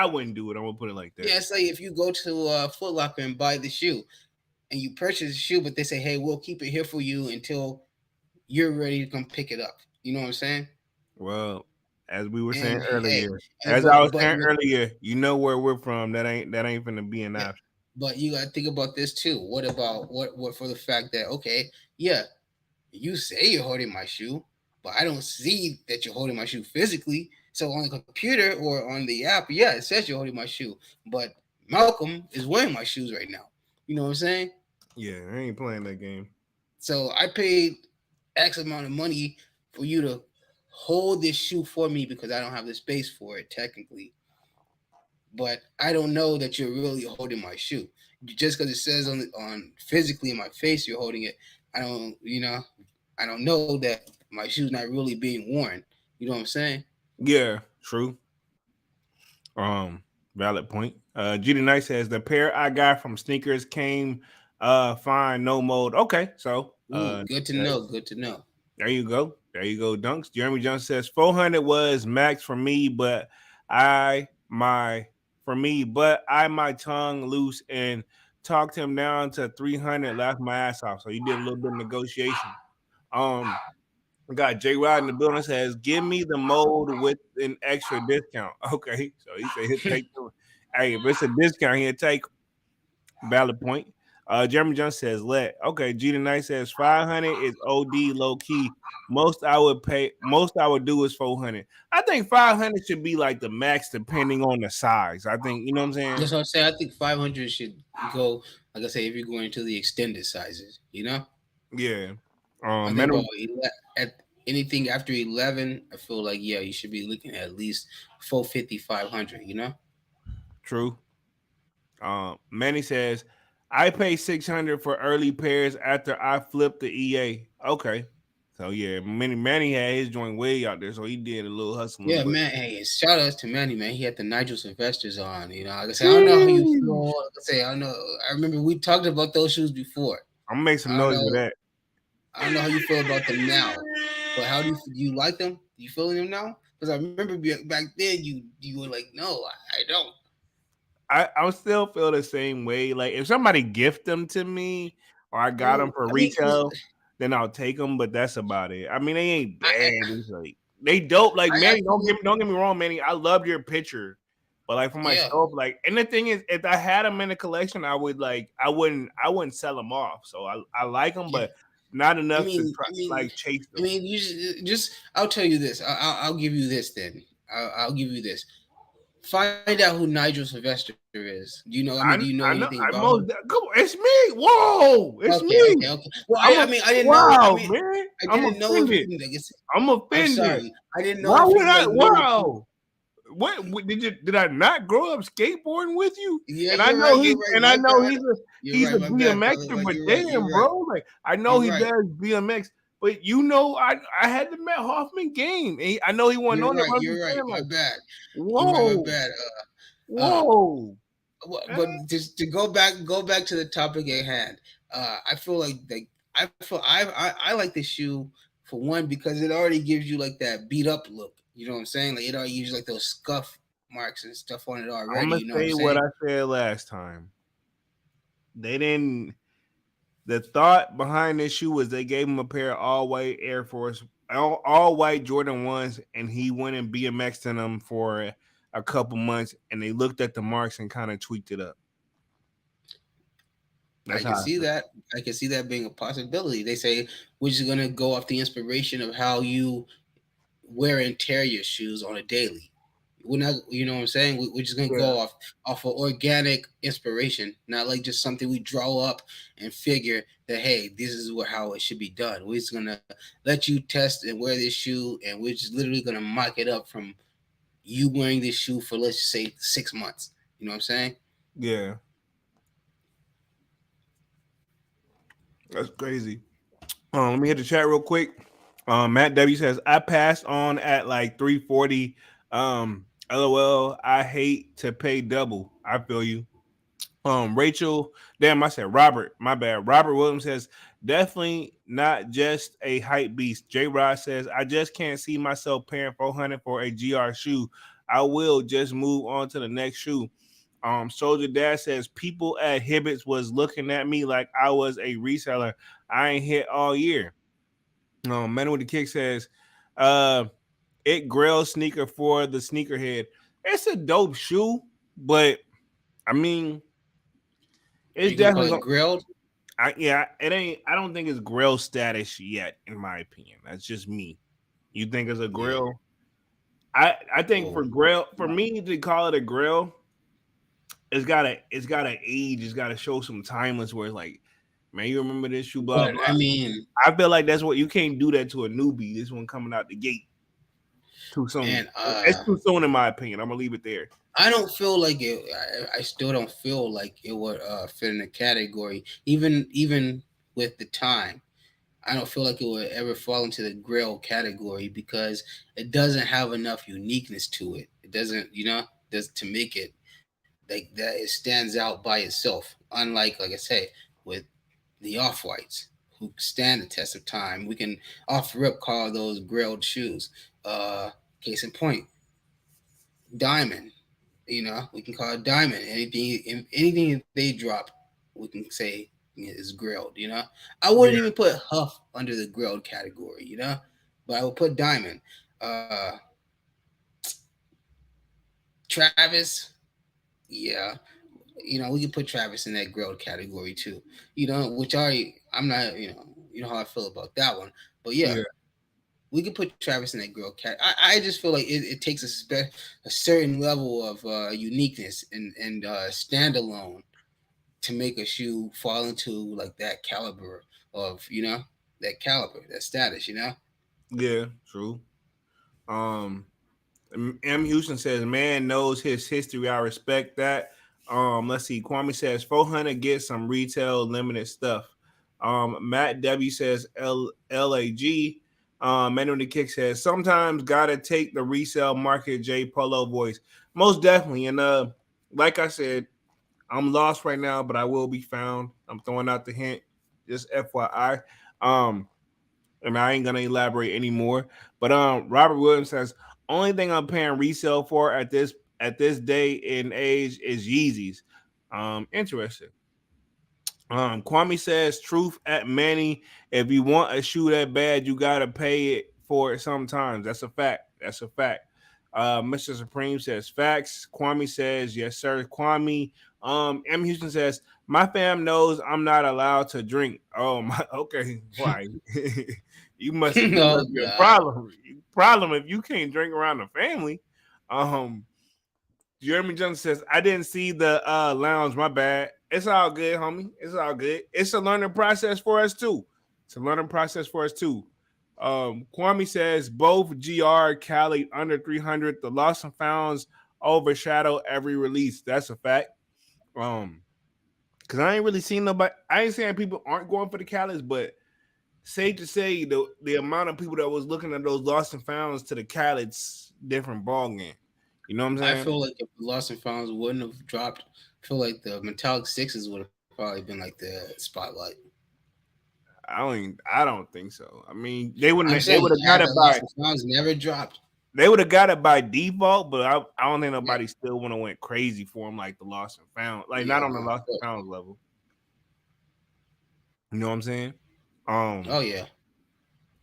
wouldn't do it. I'm gonna put it like that.
yeah, it's like if you go to Foot Locker and buy the shoe, and you purchase the shoe, but they say, hey, we'll keep it here for you until you're ready to come pick it up. You know what I'm saying?
Well, as we were saying
And hey,
earlier, as I was saying earlier, you know where we're from. That ain't gonna be an option.
But you gotta think about this too. What about what for the fact that okay, yeah, you say you're holding my shoe, but I don't see that you're holding my shoe physically. So on the computer or on the app, yeah, it says you're holding my shoe, but Malcolm is wearing my shoes right now. You know what I'm saying?
Yeah, I ain't playing that game.
So I paid X amount of money for you to hold this shoe for me because I don't have the space for it technically. But I don't know that you're really holding my shoe. Just because it says on physically in my face you're holding it, I don't know that my shoe's not really being worn. You know what I'm saying?
Yeah, true. Valid point. GD Knight says the pair I got from sneakers came fine, no mold. Okay, so
good to know. Good to know.
There you go. There you go, Dunks. Jeremy Jones says 400 was max for me, but my tongue loose and talked him down to 300, laughed my ass off. So you did a little bit of negotiation. We got J Rod in the building says, give me the mold with an extra discount. Okay. So he said he'll take hey, if it's a discount, he'll take. Valid point. Jeremy Jones says, okay. G Tonight says 500 is OD low key. Most I would do is 400. I think 500 should be like the max depending on the size. I think, you know what I'm saying?
That's what I'm saying. I think 500 should go, like I say, if you're going to the extended sizes,
Yeah.
At anything after 11, I feel like, yeah, you should be looking at least 450, 500,
True. Manny says, I pay 600 for early pairs after I flipped the EA. Okay. So yeah, Manny had his joint way out there, so he did a little hustling.
Yeah, man. Hey, shout outs to Manny, man. He had the Nigel Sylvesters on. Like I say, I don't know how you feel. Like I say, I know. I remember we talked about those shoes before.
I'm gonna make some noise with that.
I don't know how you feel about them now, but how do you like them? You feeling them now? Because I remember back then you were like, no, I don't.
I still feel the same way. Like if somebody gift them to me or I got them for retail, then I'll take them. But that's about it. I mean, they ain't bad. It's like they dope. Like Manny, don't get me wrong, Manny. I loved your picture, but like for myself, like, and the thing is, if I had them in the collection, I wouldn't sell them off. So I like them, but not enough to try, chase them.
I mean, you just I'll tell you this. I'll give you this then. I'll give you this. Find out who Nigel Sylvester is. Do you know? Do you know anything about him?
Come on, it's me. Whoa, it's me.
Okay. Well, I didn't know.
Wow, man.
I didn't know.
I'm offended.
I'm sorry. I didn't know.
Why would I? Wow. What did I not grow up skateboarding with you?
Yeah,
and I know he's a BMXer, but damn, bro, like I know he does BMX. But I had the Matt Hoffman game. And I know he wasn't on there.
You're right. My bad.
Whoa.
My bad.
Whoa.
But just to go back to the topic at hand. I feel like I like this shoe for one because it already gives you like that beat up look. You know what I'm saying? Like it already gives you like those scuff marks and stuff on it already.
I'm gonna say what I said last time. The thought behind this shoe was they gave him a pair of all white Air Force, all white Jordan 1s, and he went and BMX'd in them for a couple months, and they looked at the marks and kind of tweaked it up. That's
I can
how.
see that. I can see that being a possibility. They say we're just gonna go off the inspiration of how you wear and tear your shoes on a daily. We're not, you know what I'm saying? We're just gonna
Yeah.
go off of organic inspiration, not like just something we draw up and figure that hey, this is how it should be done. We're just gonna let you test and wear this shoe, and we're just literally gonna mock it up from you wearing this shoe for let's just say 6 months. You know what I'm saying?
Yeah. That's crazy. Let me hit the chat real quick. Matt W says I passed on at like 340. LOL. I hate to pay double. I feel you. Rachel, damn, I said Robert. My bad. Robert Williams says definitely not just a hype beast. J. Rod says I just can't see myself paying 400 for a GR shoe. I will just move on to the next shoe. Soldier Dad says people at Hibbett's was looking at me like I was a reseller. I ain't hit all year. Man with the Kick says, it grill sneaker for the sneakerhead. It's a dope shoe, but I mean, it's
You gonna call
definitely
it grilled?
it ain't. I don't think it's grill status yet, in my opinion. That's just me. You think it's a
Yeah.
grill? I think for
Oh,
grill, for me to call it a grill, it's gotta age. It's gotta show some timeless. Where it's like, man, you remember this shoe? Blah
but
blah.
I mean,
I feel like that's what you can't do that to a newbie. This one coming out the gate too soon.
man,
It's too soon, in my opinion. I'm gonna leave it there.
I don't feel like it. I still don't feel like it would fit in the category, even with the time. I don't feel like it would ever fall into the grill category because it doesn't have enough uniqueness to it. It doesn't, does to make it like that. It stands out by itself. Unlike, like I say, with the off whites who stand the test of time, we can off rip call those grilled shoes. Case in point, Diamond. We can call it Diamond. Anything they drop, we can say is grilled. I wouldn't
Yeah,
even put Huff under the grilled category. But I would put Diamond. Travis, yeah, we can put Travis in that grilled category too. Which I'm not. You know how I feel about that one. But yeah,
yeah,
we could put Travis in that girl cat. I just feel like it takes a certain level of uniqueness and standalone to make a shoe fall into like that caliber of that status.
yeah. True. Um, M. Houston says, "Man knows his history. I respect that." Let's see. Kwame says, "400 get some retail limited stuff." Matt W says, "LAG." Man on the Kick says, "Sometimes gotta take the resale market." J Polo voice, most definitely. And like I said, I'm lost right now, but I will be found. I'm throwing out the hint, just FYI. Um, and I ain't gonna elaborate anymore. But Robert Williams says only thing I'm paying resale for at this day and age is Yeezys. Interesting. Kwame says truth at Manny. If you want a shoe that bad, you gotta pay it for it sometimes. That's a fact. That's a fact. Mr. Supreme says facts. Kwame says yes, sir. Kwame. M. Houston says my fam knows I'm not allowed to drink. Oh my. Okay. Why? You
Oh
must be a
God.
problem if you can't drink around the family. Um. Jeremy Johnson says, I didn't see the lounge. My bad. It's all good, homie. It's all good. It's a learning process for us too. It's a learning process for us too. Kwame says both GR Cali under 300. The lost and founds overshadow every release. That's a fact. Because I ain't really seen nobody. I ain't saying people aren't going for the Calis, but safe to say the amount of people that was looking at those lost and founds to the Calis different ball game. You know what I'm
I
saying?
feel like if the Lost and Founds wouldn't have dropped, I feel like the Metallic Sixes would have probably been like the spotlight.
I don't think so. I mean, they
I'm
wouldn't. They
saying
would have
had
got it
the
by.
Lost and Founds never dropped.
They would have got it by default, but I don't think
Yeah,
nobody still would have went crazy for them like the lost and found, like not
yeah,
on the
no, of
lost and
course.
found level. You know what I'm saying? Um,
Oh yeah.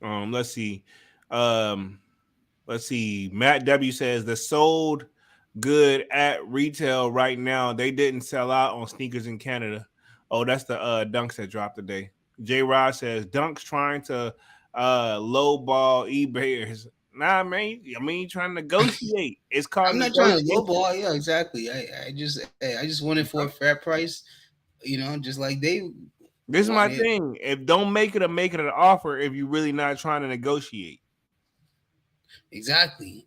let's see. Um, let's see. Matt W says the sold good at retail right now. They didn't sell out on sneakers in Canada. Oh, that's the dunks that dropped today. J Rod says dunks trying to lowball eBayers. Nah, man. I mean, trying to negotiate. It's called
I'm not trying to
negotiation.
lowball. Yeah, exactly. I just want it for a fair price. Just like they
This is my
want it.
thing. If don't make it or make it an offer if you're really not trying to negotiate.
Exactly.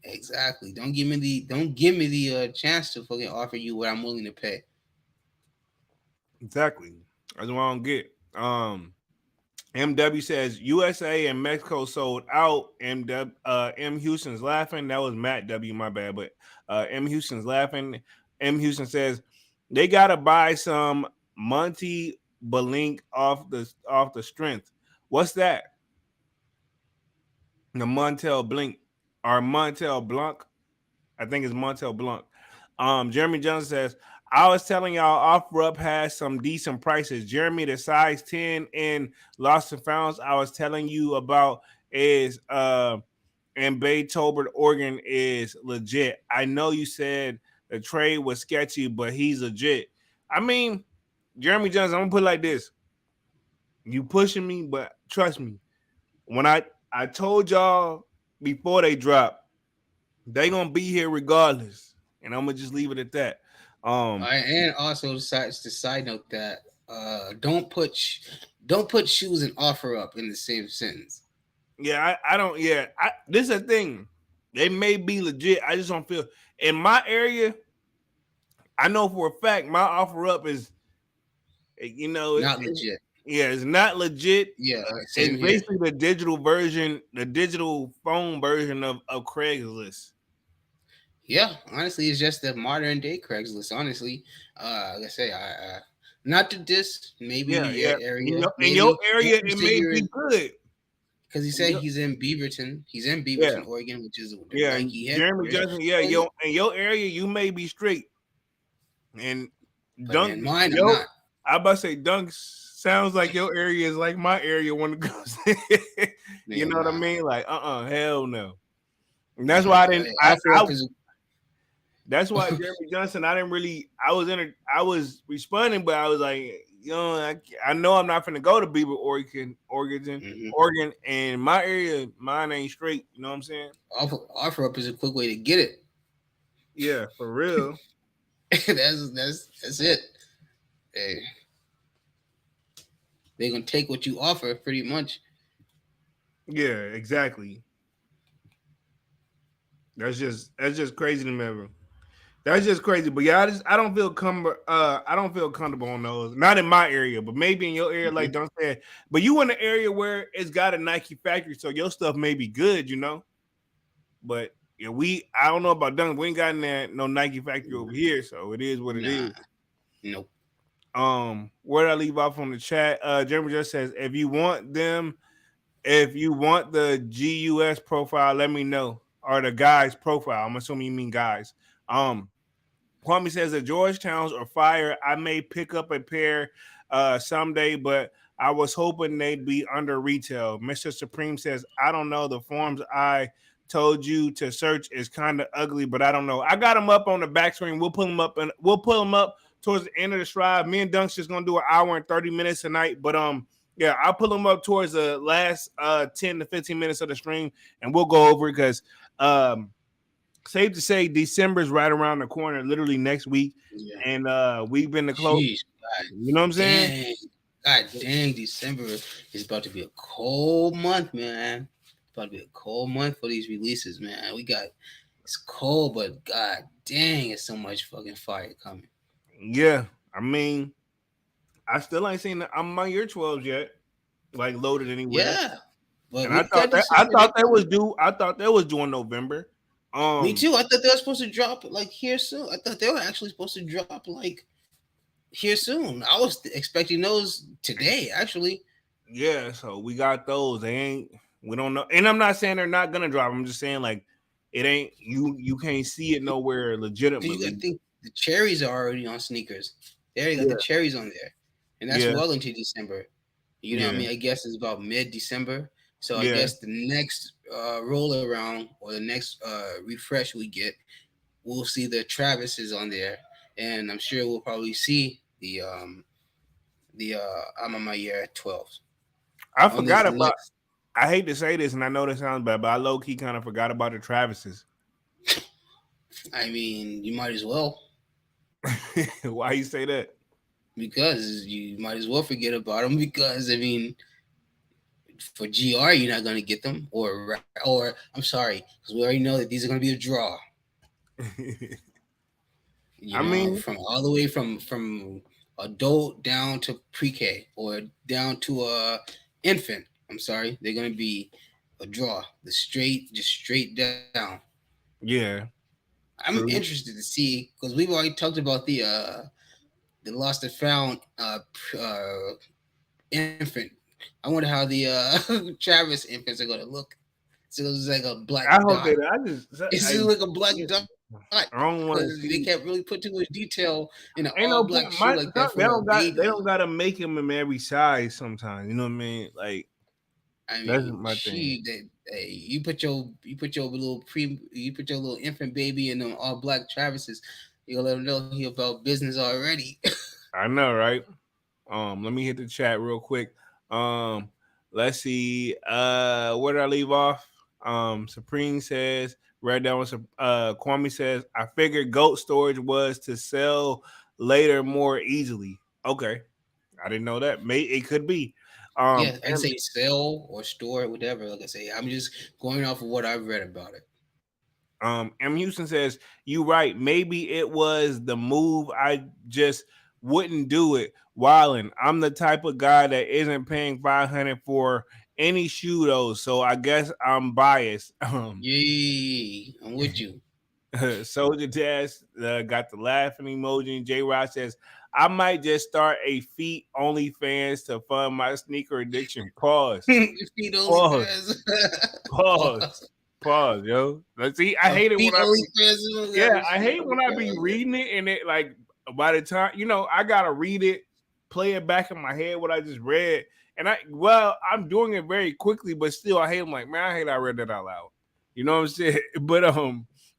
Don't give me the chance to fucking offer you what I'm willing to pay.
Exactly. That's what I don't get. MW says USA and Mexico sold out. M Houston's laughing. That was Matt W. My bad, but M Houston's laughing. M Houston says they gotta buy some Monty Blink off the strength. What's that? The Montel Blink or Montel Blanc. I think it's Montel Blanc. Jeremy Johnson says, I was telling y'all OfferUp has some decent prices. Jeremy, the size 10 in Lost and Founds I was telling you about is in Beethoven, Oregon is legit. I know you said the trade was sketchy, but he's legit. I mean, Jeremy Johnson, I'm gonna put it like this. You pushing me, but trust me, when I told y'all before they drop, they gonna be here regardless. And I'm gonna just leave it at that.
And also the side note that don't put shoes and OfferUp in the same sentence.
Yeah, I don't. Yeah, this is a thing. They may be legit. I just don't feel in my area. I know for a fact my OfferUp is,
Not legit.
Yeah, it's not legit.
Yeah,
it's basically the digital version, the digital phone version of Craigslist.
Yeah, honestly, it's just the modern day Craigslist. Honestly, like I say, I not to diss maybe your area.
In your area, it may be good.
Because he said he's in Beaverton. He's in Beaverton, Oregon, which is
Jeremy Johnson. Yeah, in your area, you may be straight. And Dunk,
in mine, I'm not.
I about to say Dunk sounds like your area is like my area when it goes. You know what I mean? Like, hell no. And that's why I didn't. That's why Jeremy Johnson. I was responding, but I was like, I know I'm not finna go to Beaver, Oregon, and my area, mine ain't straight. You know what I'm saying?
OfferUp is a quick way to get it.
Yeah, for real.
that's it. Hey, they're gonna take what you offer, pretty much.
Yeah, exactly. That's just crazy to me. That's just crazy. But yeah, I don't feel comfortable on those. Not in my area, but maybe in your area, like Dunk said. But you in the area where it's got a Nike factory, so your stuff may be good, But yeah, I don't know about Dunk. We ain't got no Nike factory over here, so it is what it is.
Nope.
Where did I leave off on the chat? Jeremy just says, if you want the GUS profile, let me know. Or the guys profile. I'm assuming you mean guys. Kwame says that Georgetown's are fire. I may pick up a pair someday, but I was hoping they'd be under retail. Mr. Supreme says, I don't know. The forms I told you to search is kind of ugly, but I don't know. I got them up on the back screen. We'll pull them up towards the end of the strive. Me and Dunk's just gonna do an hour and 30 minutes tonight, but yeah, I'll pull them up towards the last 10 to 15 minutes of the stream, and we'll go over it because safe to say December's right around the corner, literally next week. Yeah. And we've been to close. You know what I'm saying?
God dang, December is about to be a cold month, man. It's about to be a cold month for these releases, man. It's cold, but god dang, it's so much fucking fire coming.
Yeah, I mean, I still ain't seen I'm my year 12s yet, like loaded anywhere.
Yeah,
but I thought that was due. I thought that was due in November.
Me too. I thought they were supposed to drop like here soon. I thought they were actually supposed to drop like here soon. I was expecting those today, actually.
Yeah, so we got those. We don't know. And I'm not saying they're not gonna drop. I'm just saying like it ain't you can't see it nowhere legitimately.
I think the cherries are already on sneakers. They already got the cherries on there. And that's well into December. You know what I mean? I guess it's about mid-December. So I guess the next roll around or the next refresh we get, we'll see the Travis is on there, and I'm sure we'll probably see the the I'm on my year 12
I
on this
forgot about.
list.
I hate to say this, and I know this sounds bad, but I low key kind of forgot about the Travises.
I mean, you might as well,
Why you say that?
because you might as well forget about them, because I mean, for GR you're not going to get them, or I'm sorry, because we already know that these are going to be a draw.
I
You know,
mean,
from all the way from adult down to pre-K or down to infant. I'm sorry, they're going to be a draw. Just straight down.
yeah,
I'm
true.
interested to see, because we've already talked about the lost and found infant. I wonder how the Travis infants are gonna look. So it's like a black
I hope
dot.
they. I just.
It's
I,
just like a black
yeah,
dot,
I don't want to
because they
see.
can't really put too much detail in an
Ain't
all
no
black
point.
shoe like that
They
for a
don't got. They
baby.
don't got to make him in every size. Sometimes, you know what I mean. Like
I
that's
mean,
my thing.
she that hey, you put your little infant baby in them all black Travises. You gonna let him know he about business already.
I know, right? Let me hit the chat real quick. Um, let's see. Where did I leave off? Supreme says, Red Down with Kwame says, I figured goat storage was to sell later more easily. Okay. I didn't know that. May it could be.
Yeah, I can
M,
say sell or store, whatever. Like I say, I'm just going off of what I've read about it.
M Houston says, you right. Maybe it was the move. I just wouldn't do it. Wildin'. I'm the type of guy that isn't paying 500 for any shoe though. So I guess I'm biased.
Yay, I'm with you.
Soldier Dash got the laughing emoji. J Rod says, I might just start a feet only fans to fund my sneaker addiction. Pause.
Feet only
Pause.
fans.
Pause.
Pause.
Pause, yo. Let's see. I
A
hate it
feet
when I
only
be,
fans.
yeah, I hate when I be reading it and it like by the time I gotta read it, play it back in my head what I just read. And I'm doing it very quickly, but still I hate. I'm like, man, I hate I read that out loud. You know what I'm saying? But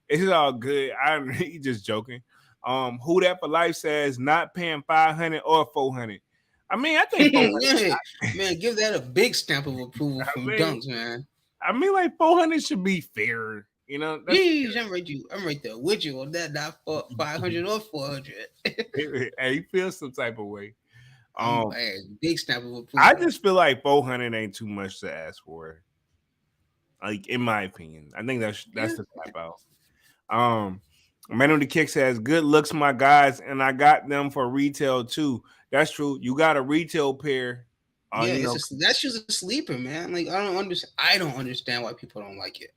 it's all good. I'm just joking. Who that for life says not paying 500 or 400. I mean, I think 400.
Yeah, man, give that a big stamp of approval
I
from
mean,
Dunks, man.
like 400 should be fair. That's
Yeesh, I'm right there with you on that. Not for 500 or 400.
hey, you feel some type of way.
Hey, big stamp of approval.
I just feel like 400 ain't too much to ask for. Like in my opinion, I think that's the type out. Man on the Kick says, "Good looks, my guys, and I got them for retail too." That's true. You got a retail pair.
Yeah, that's just a sleeper, man. Like I don't understand. I don't understand why people don't like it.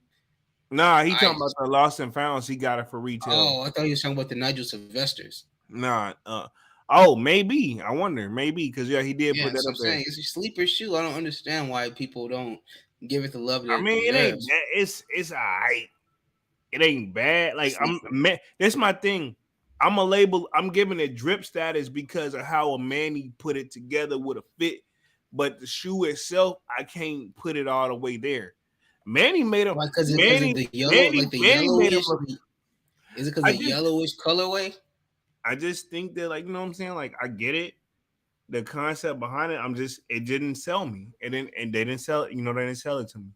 Nah, he talking about the lost and founds. He got it for retail.
Oh, I thought he was talking about the Nigel Sylvesters.
Nah. Oh, maybe. I wonder. Maybe because he did put that up there.
Saying. It's a sleeper shoe. I don't understand why people don't give it the love that
I mean,
it deserves.
It's alright. It ain't bad. Like that's my thing. I'm giving it drip status because of how a Manny put it together with a fit, but the shoe itself, I can't put it all the way there. Manny made him.
Because
Manny,
the yellow, like the yellowish. Is it because the yellowish colorway?
I just think that, like, you know what I'm saying? Like, I get it. The concept behind it, it didn't sell me. They didn't sell it. They didn't sell it to me.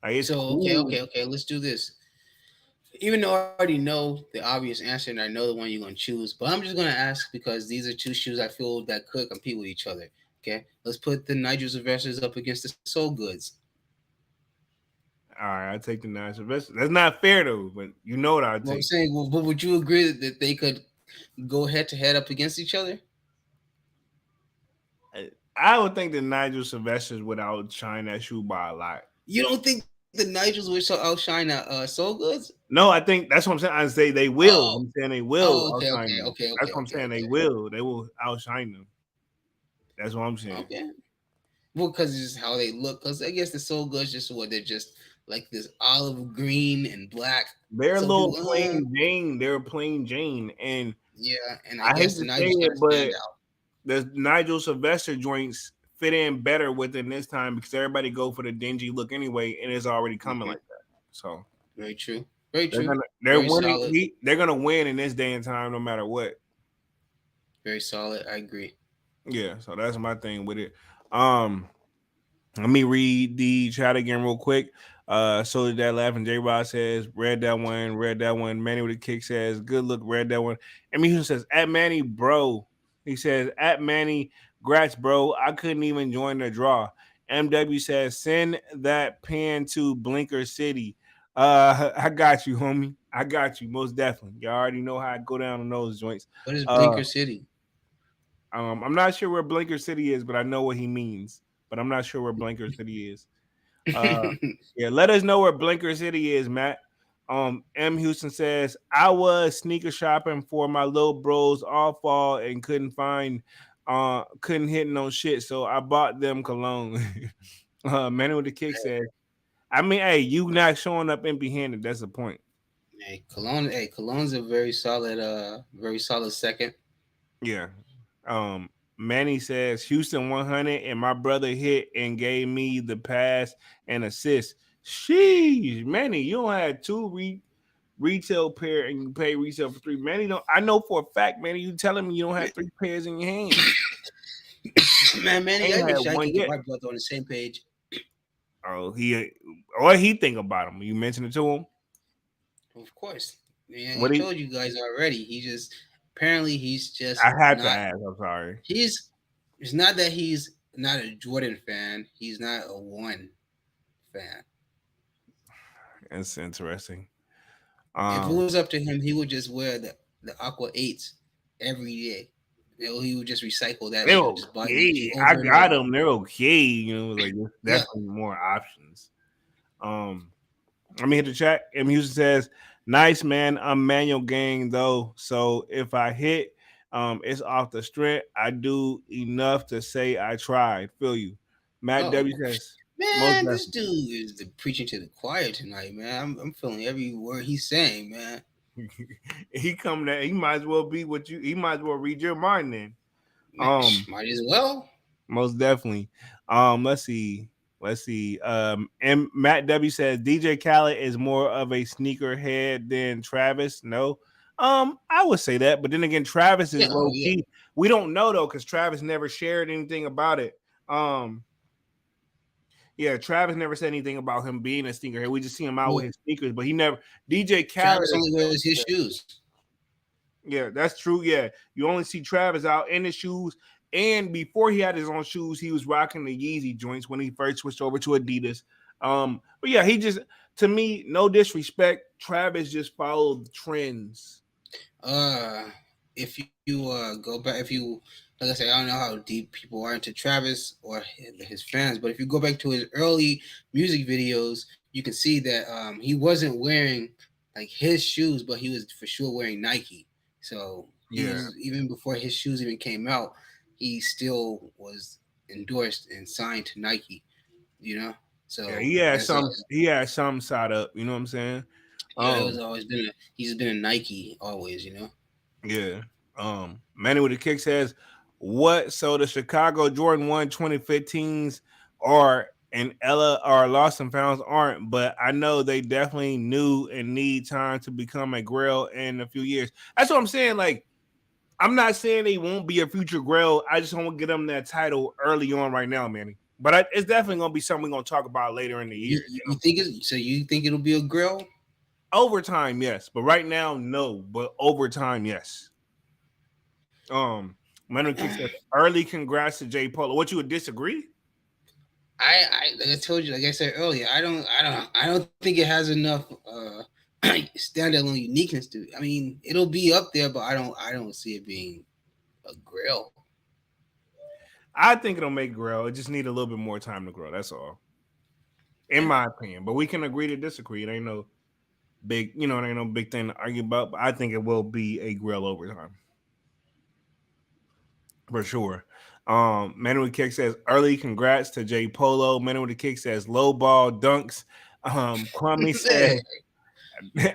Like, it's
so
cool.
okay. Let's do this. Even though I already know the obvious answer and I know the one you're gonna choose, but I'm just gonna ask because these are two shoes I feel that could compete with each other. Okay, let's put the Nigel Sylvesters up against the Soul Goods.
All right, I take the Nigel Sylvester. That's not fair though, but you know what I take.
I'm saying, but would you agree that they could go head to head up against each other?
I would think the Nigel Sylvesters would outshine that shoe by a lot.
You don't think the Nigels would outshine Soul Goods?
No, I think that's what I'm saying. I say they will. Oh. I'm saying they will.
Okay.
That's what I'm saying. They will. They will outshine them. That's what I'm saying.
Okay. Well, because it's just how they look. Because I guess the Soul Goods they're just like this olive green and black.
They're a little plain Jane. They're plain Jane, and
and I guess the Nigel stand out.
The Nigel Sylvester joints fit in better within this time because everybody go for the dingy look anyway, and it's already coming like that. So
very true. Very true.
They're winning. Solid. They're gonna win in this day and time, no matter what.
Very solid. I agree.
Yeah, so that's my thing with it. Um, Let me read the chat again real quick. So that laughing J Rod says, read that one, read that one. Manny with a kick says, good look, read that one. And Houston says, at Manny, bro. He says, at Manny, grats, bro. I couldn't even join the draw. MW says, send that pin to Blinker City. I got you, homie. I got you, most definitely. You already know how I go down on those joints.
What is Blinker City?
I'm not sure where Blinker City is, but I know what he means. But I'm not sure where Blinker City is. Yeah, let us know where Blinker City is, Matt. M. Houston says, I was sneaker shopping for my little bros all fall and couldn't hit no shit, so I bought them cologne. Manny with the kick says, I mean, hey, you not showing up empty handed. That's the point.
Cologne's a very solid second.
Yeah. Manny says Houston 100 and my brother hit and gave me the pass and assist. Sheesh, Manny, you don't have two retail pair and you pay retail for three. Manny, don't. I know for a fact, Manny, you telling me you don't have three pairs in your hand.
Man, Manny, I wish I could get my brother on the same page.
Oh, he think about him. You mentioned it to him.
Of course, man. I told you guys already. He's just.
I had to ask. I'm sorry.
It's not that he's not a Jordan fan. He's not a one fan.
It's interesting.
If it was up to him, he would just wear the Aqua 8s every day. He would just recycle that.
They're okay. I got them. They're okay. You know, like there's definitely more options. Let me hit the chat. M. Houston says, nice, man. I'm manual gang, though. So if I hit, it's off the strength. I do enough to say I tried. Feel you. Matt W says,
man, this dude is preaching to the choir tonight, man. I'm feeling every word he's saying, man.
He might as well be what you. He might as well read your mind then.
Might as well.
Most definitely. Let's see. And Matt W says DJ Khaled is more of a sneaker head than Travis. No. I would say that, but then again, Travis is low key. Yeah. We don't know though, because Travis never shared anything about it. Yeah, Travis never said anything about him being a sneakerhead. We just see him out with his sneakers, but he never. DJ Khaled
Travis only wears his shoes.
Yeah, that's true. Yeah, you only see Travis out in his shoes. And before he had his own shoes, he was rocking the Yeezy joints when he first switched over to Adidas. But yeah, he just, to me, no disrespect, Travis just followed trends.
If you go back, like I said, I don't know how deep people are into Travis or his fans, but if you go back to his early music videos, you can see that he wasn't wearing like his shoes, but he was for sure wearing Nike. So even before his shoes even came out, he still was endorsed and signed to Nike, you know. So
he had some side up, you know what I'm saying?
He's been a Nike always, you know.
Yeah. Manny with the kick says, what? So the Chicago Jordan 1 2015s are and Ella or Lost and Founds aren't, but I know they definitely knew and need time to become a Grail in a few years. That's what I'm saying. Like, I'm not saying they won't be a future Grail. I just want to get them that title early on right now, Manny. But it's definitely going to be something we're going to talk about later in the year.
You think it'll be a Grail?
Over time, yes. But right now, no. But over time, yes. Manny says, early congrats to J Polo. What, you would disagree?
Like I told you, like I said earlier, I don't think it has enough standalone uniqueness to it. I mean, it'll be up there, but I don't see it being a Grail.
I think it'll make Grail. It just need a little bit more time to grow. That's all, in my opinion. But we can agree to disagree. It ain't no big, it ain't no big thing to argue about. But I think it will be a Grail over time, for sure. Manuel Kick says early congrats to J Polo. Manuel Kick says low ball dunks. Kwame said,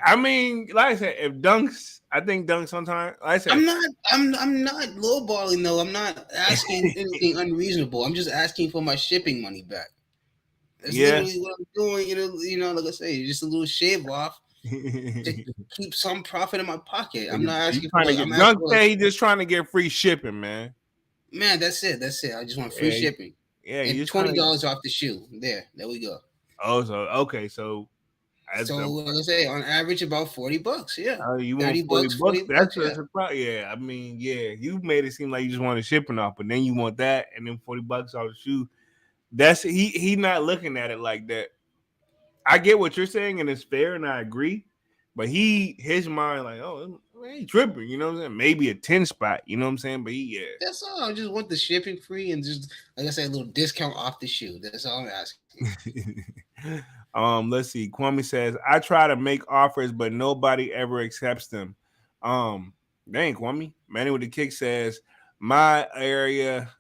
I mean, like I said, if dunks, I think dunks sometimes. Like I said,
I'm not lowballing though. I'm not asking anything unreasonable. I'm just asking for my shipping money back. That's literally what I'm doing. Like I say, just a little shave off to keep some profit in my pocket. I'm not asking
for. Dunk say he's just trying to get free shipping, man.
Man, that's it. That's it. I just want free
Yeah,
shipping
yeah.
and
You just trying
$20
to.
off the shoe. There we go.
Oh, so okay, so as
So
the
let's say on average about $40. Yeah,
you want
30
40
bucks,
bucks?
40 bucks.
That's
Yeah,
a surprise. Yeah, I mean, yeah, you made it seem like you just wanted shipping off, but then you want that, and then $40 off the shoe. That's he not looking at it like that. I get what you're saying, and it's fair, and I agree. But his mind like, oh, he tripping, you know what I'm saying? Maybe a 10 spot, you know what I'm saying? But he,
that's all. I just want the shipping free and just like I said, a little discount off the shoe. That's all I'm asking.
yeah. Let's see. Kwame says, I try to make offers, but nobody ever accepts them. Um, Dang, Kwame. Manny with the kick says, my area,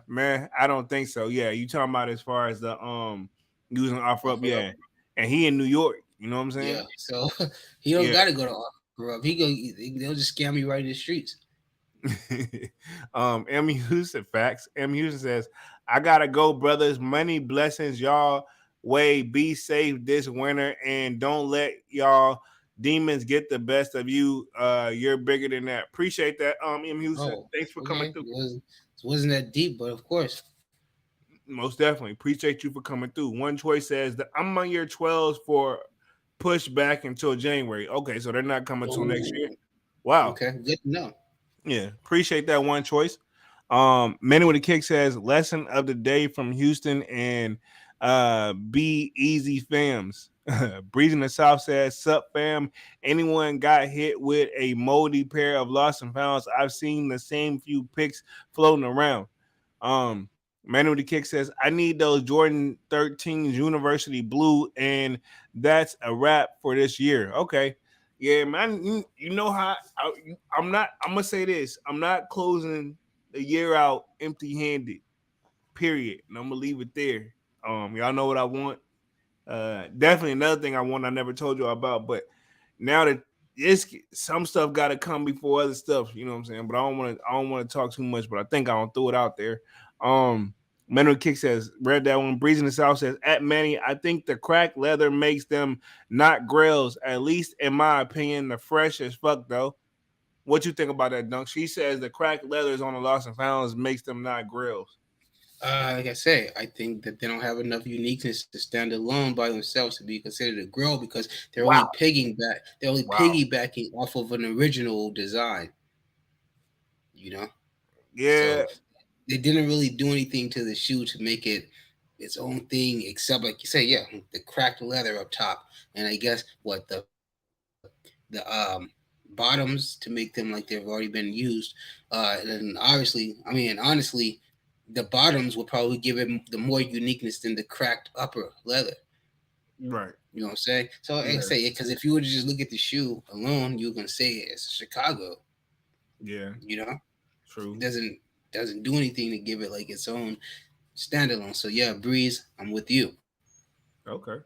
man, I don't think so. Yeah, you talking about as far as the using offer up,
Offer up.
yeah. And he in New York, you know what I'm
Yeah,
saying?
so he don't
Yeah.
got to go to offer up. They'll just scam you right in the streets.
M. Houston facts. M. Houston says, I gotta go, brothers. Money blessings, y'all. Way be safe this winter and don't let y'all demons get the best of you. You're bigger than that. Appreciate that. M. Houston.
Oh,
Thanks for coming
okay.
through.
Wasn't that deep, but of course.
Most definitely. Appreciate you for coming through. One Choice says that I'm on year 12s for push back until January. Okay, so they're not coming till next year. Wow.
Okay, good to know.
Yeah, appreciate that One Choice. Manny with a kick says lesson of the day from Houston and be easy fams. Breeze in the South says, sup fam. Anyone got hit with a moldy pair of lost and founds? I've seen the same few pics floating around. Manny with the kick says, I need those Jordan 13s University Blue, and that's a wrap for this year. Okay. Yeah, man. You know how I'm not. I'm gonna say this. I'm not closing the year out empty-handed. Period. And I'm gonna leave it there. Y'all know what I want. Definitely another thing I want. I never told you about, but now that it's some stuff got to come before other stuff. You know what I'm saying? But I don't want to. I don't want to talk too much. But I think I'll throw it out there. Manuel Kick says, read that one. Breeze in the South says, at Manny, I think the cracked leather makes them not grails, at least in my opinion. The fresh as fuck, though. What you think about that, Dunk? She says the cracked leathers on the Lost and Founds makes them not grails.
Like I say, I think that they don't have enough uniqueness to stand alone by themselves to be considered a grill because they're only piggybacking off of an original design. You know?
Yeah.
So they didn't really do anything to the shoe to make it its own thing, except like you say, yeah, the cracked leather up top, and I guess what the bottoms to make them like they've already been used. And obviously, I mean, honestly, the bottoms will probably give it the more uniqueness than the cracked upper leather.
Right.
You know what I'm saying? So I say because if you were to just look at the shoe alone, you're gonna say it's Chicago.
Yeah.
You know?
True.
It doesn't do anything to give it like its own standalone. So yeah, Breeze, I'm with you.
Okay.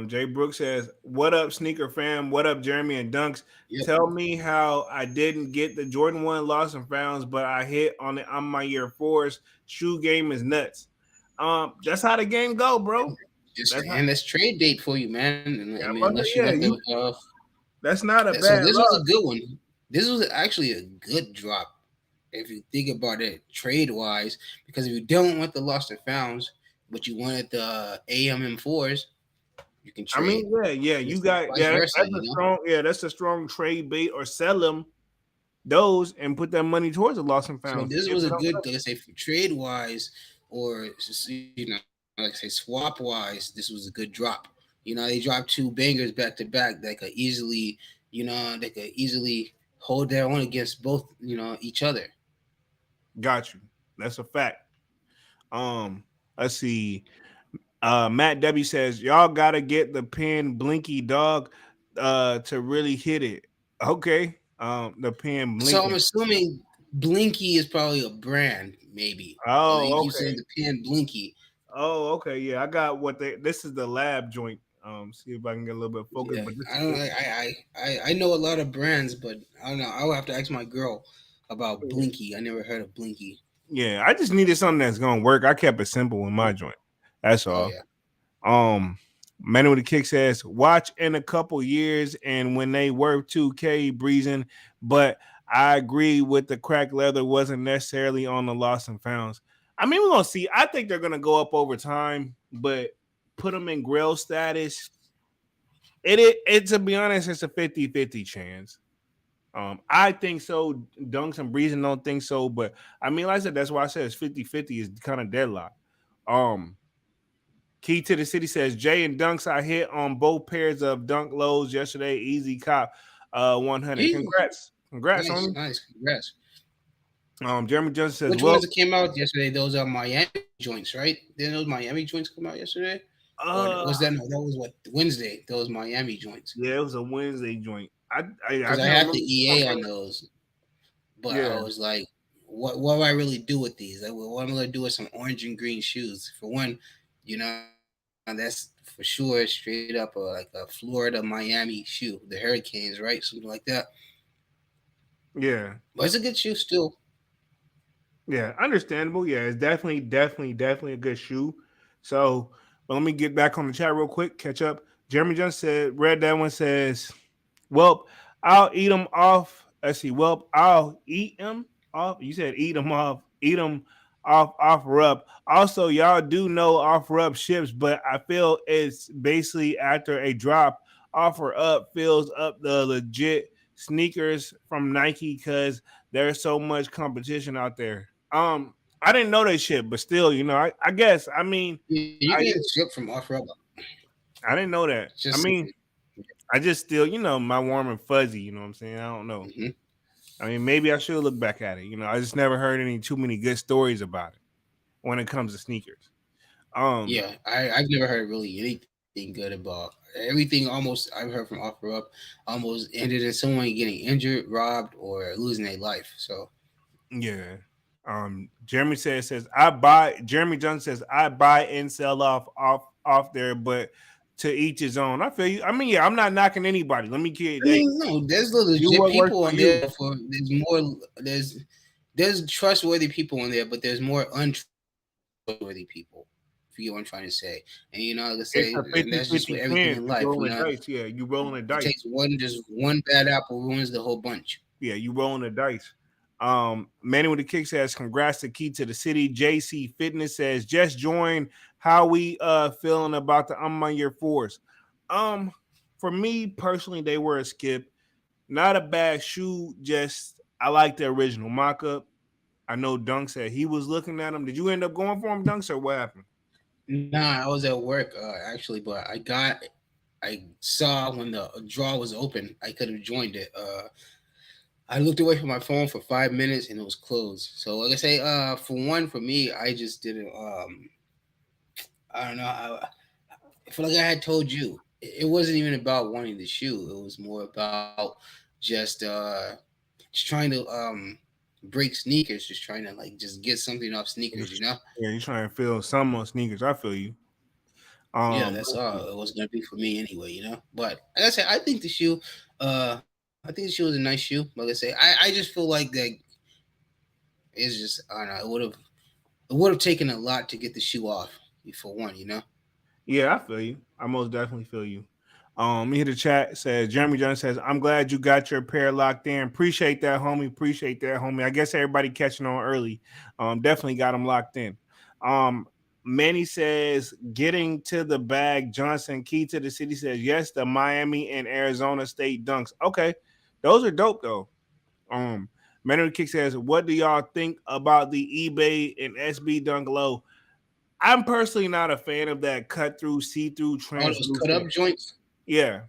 Jay Brooks says, what up, sneaker fam? What up, Jeremy and Dunks? Yep. Tell me how I didn't get the Jordan 1 Lost and Founds, but I hit on it on my year 4s. Shoe game is nuts. That's how the game go, bro.
That's trade date for you, man. And, I mean, unless you got
that's not a bad.
So this was a good one. This was actually a good drop if you think about it trade wise, because if you don't want the Lost and Founds, but you wanted the AMM4s, you can trade.
I mean, yeah, you got that's a strong trade bait, or sell them those and put that money towards the Lost and Founds.
So this was a good, let's say, trade wise, or like say swap wise, this was a good drop. You know, they dropped 2 bangers back to back that could easily, hold their own against both, each other.
Got you. That's a fact. Let's see. Matt W says, y'all gotta get the pin Blinky dog to really hit it. Okay. The pin Blinky.
So I'm assuming Blinky is probably a brand, maybe.
Oh,
okay. Saying the pin Blinky.
Oh, okay. Yeah, I got this is the lab joint. See if I can get a little bit focused.
Yeah, but I know a lot of brands, but I don't know. I would have to ask my girl about Blinky. I never heard of Blinky.
Yeah, I just needed something that's gonna work. I kept it simple in my joint. That's all. Oh, yeah. Man with the kick says, watch in a couple years, and when they worth 2K breezing, but I agree with the cracked leather wasn't necessarily on the lost and founds. I mean, we're gonna see. I think they're gonna go up over time, but put them in grill status. It to be honest, it's a 50-50 chance. I think so. Dunks and Breezen don't think so, but I mean, like I said, that's why I said it's 50-50 is kind of deadlock. Um, Key to the City says Jay and Dunks I hit on both pairs of dunk lows yesterday. Easy cop, 100.
Easy.
Congrats on
nice, congrats.
Jeremy Johnson says,
which ones that came out yesterday? Those are Miami joints, right? Didn't those Miami joints come out yesterday? Or was that what Wednesday? Those Miami joints.
Yeah, it was a Wednesday joint. I
have the EA on those, but I was like, what do I really do with these? Like, what am I gonna do with some orange and green shoes? For one, that's for sure straight up like a Florida Miami shoe, the Hurricanes, right? Something like that.
Yeah,
but it's a good shoe still.
Yeah, understandable. Yeah, it's definitely a good shoe. So, but let me get back on the chat real quick. Catch up. Jeremy Johnson read that one says, "Well, I'll eat them off." Let's see. Well, I'll eat them off. You said eat them off. Eat them off. Offer up. Also, y'all do know offer up ships, but I feel it's basically after a drop. Offer up fills up the legit sneakers from Nike because there's so much competition out there. I didn't know that shit, but still, I guess. I mean,
you can ship from offer up.
I didn't know that. I just still, my warm and fuzzy. You know what I'm saying? I don't know.
Mm-hmm.
I mean, maybe I should look back at it. I just never heard too many good stories about it when it comes to sneakers.
Yeah, I've never heard really anything good about everything. Almost I've heard from offer up almost ended in someone getting injured, robbed, or losing their life. So
yeah. Jeremy says Jeremy Johnson says I buy and sell off there, but to each his own. I feel you. I mean, yeah, I'm not knocking anybody. Let me get
no, there's legit people on there. There's trustworthy people on there, but there's more untrustworthy people. If you get what I'm trying to say, and like I say, and that's just with everything in life.
Yeah, you rolling the dice.
It takes one bad apple ruins the whole bunch.
Yeah, you rolling the dice. Manny with the kick says, congrats to Key to the City. JC Fitness says, just join. How we feeling about the on your force? For me personally, they were a skip. Not a bad shoe, just I like the original mock-up. I know Dunk said he was looking at them. Did you end up going for him, Dunks, or what happened?
Nah, I was at work actually, but I saw when the draw was open, I could have joined it. I looked away from my phone for 5 minutes and it was closed. So like I say, for me, I just didn't. I don't know. I feel like I had told you, it wasn't even about wanting the shoe. It was more about just trying to break sneakers, just trying to just get something off sneakers,
Yeah, you're trying to feel some on sneakers. I feel you.
Yeah, that's all it was gonna be for me anyway, But like I said, I think the shoe, I think the shoe was a nice shoe. Like I say, I just feel like that it's just I don't know. It would have taken a lot to get the shoe off for one,
Yeah, I feel you. I most definitely feel you. Me here the chat says Jeremy Johnson says, I'm glad you got your pair locked in. Appreciate that, homie. I guess everybody catching on early. Definitely got them locked in. Manny says, getting to the bag. Johnson, Key to the City says, yes, the Miami and Arizona State dunks. Okay. Those are dope though. Manny Kick says, what do y'all think about the eBay and SB dunk low? I'm personally not a fan of that cut through, see-through, translucent.
Cut up joints.
Yeah,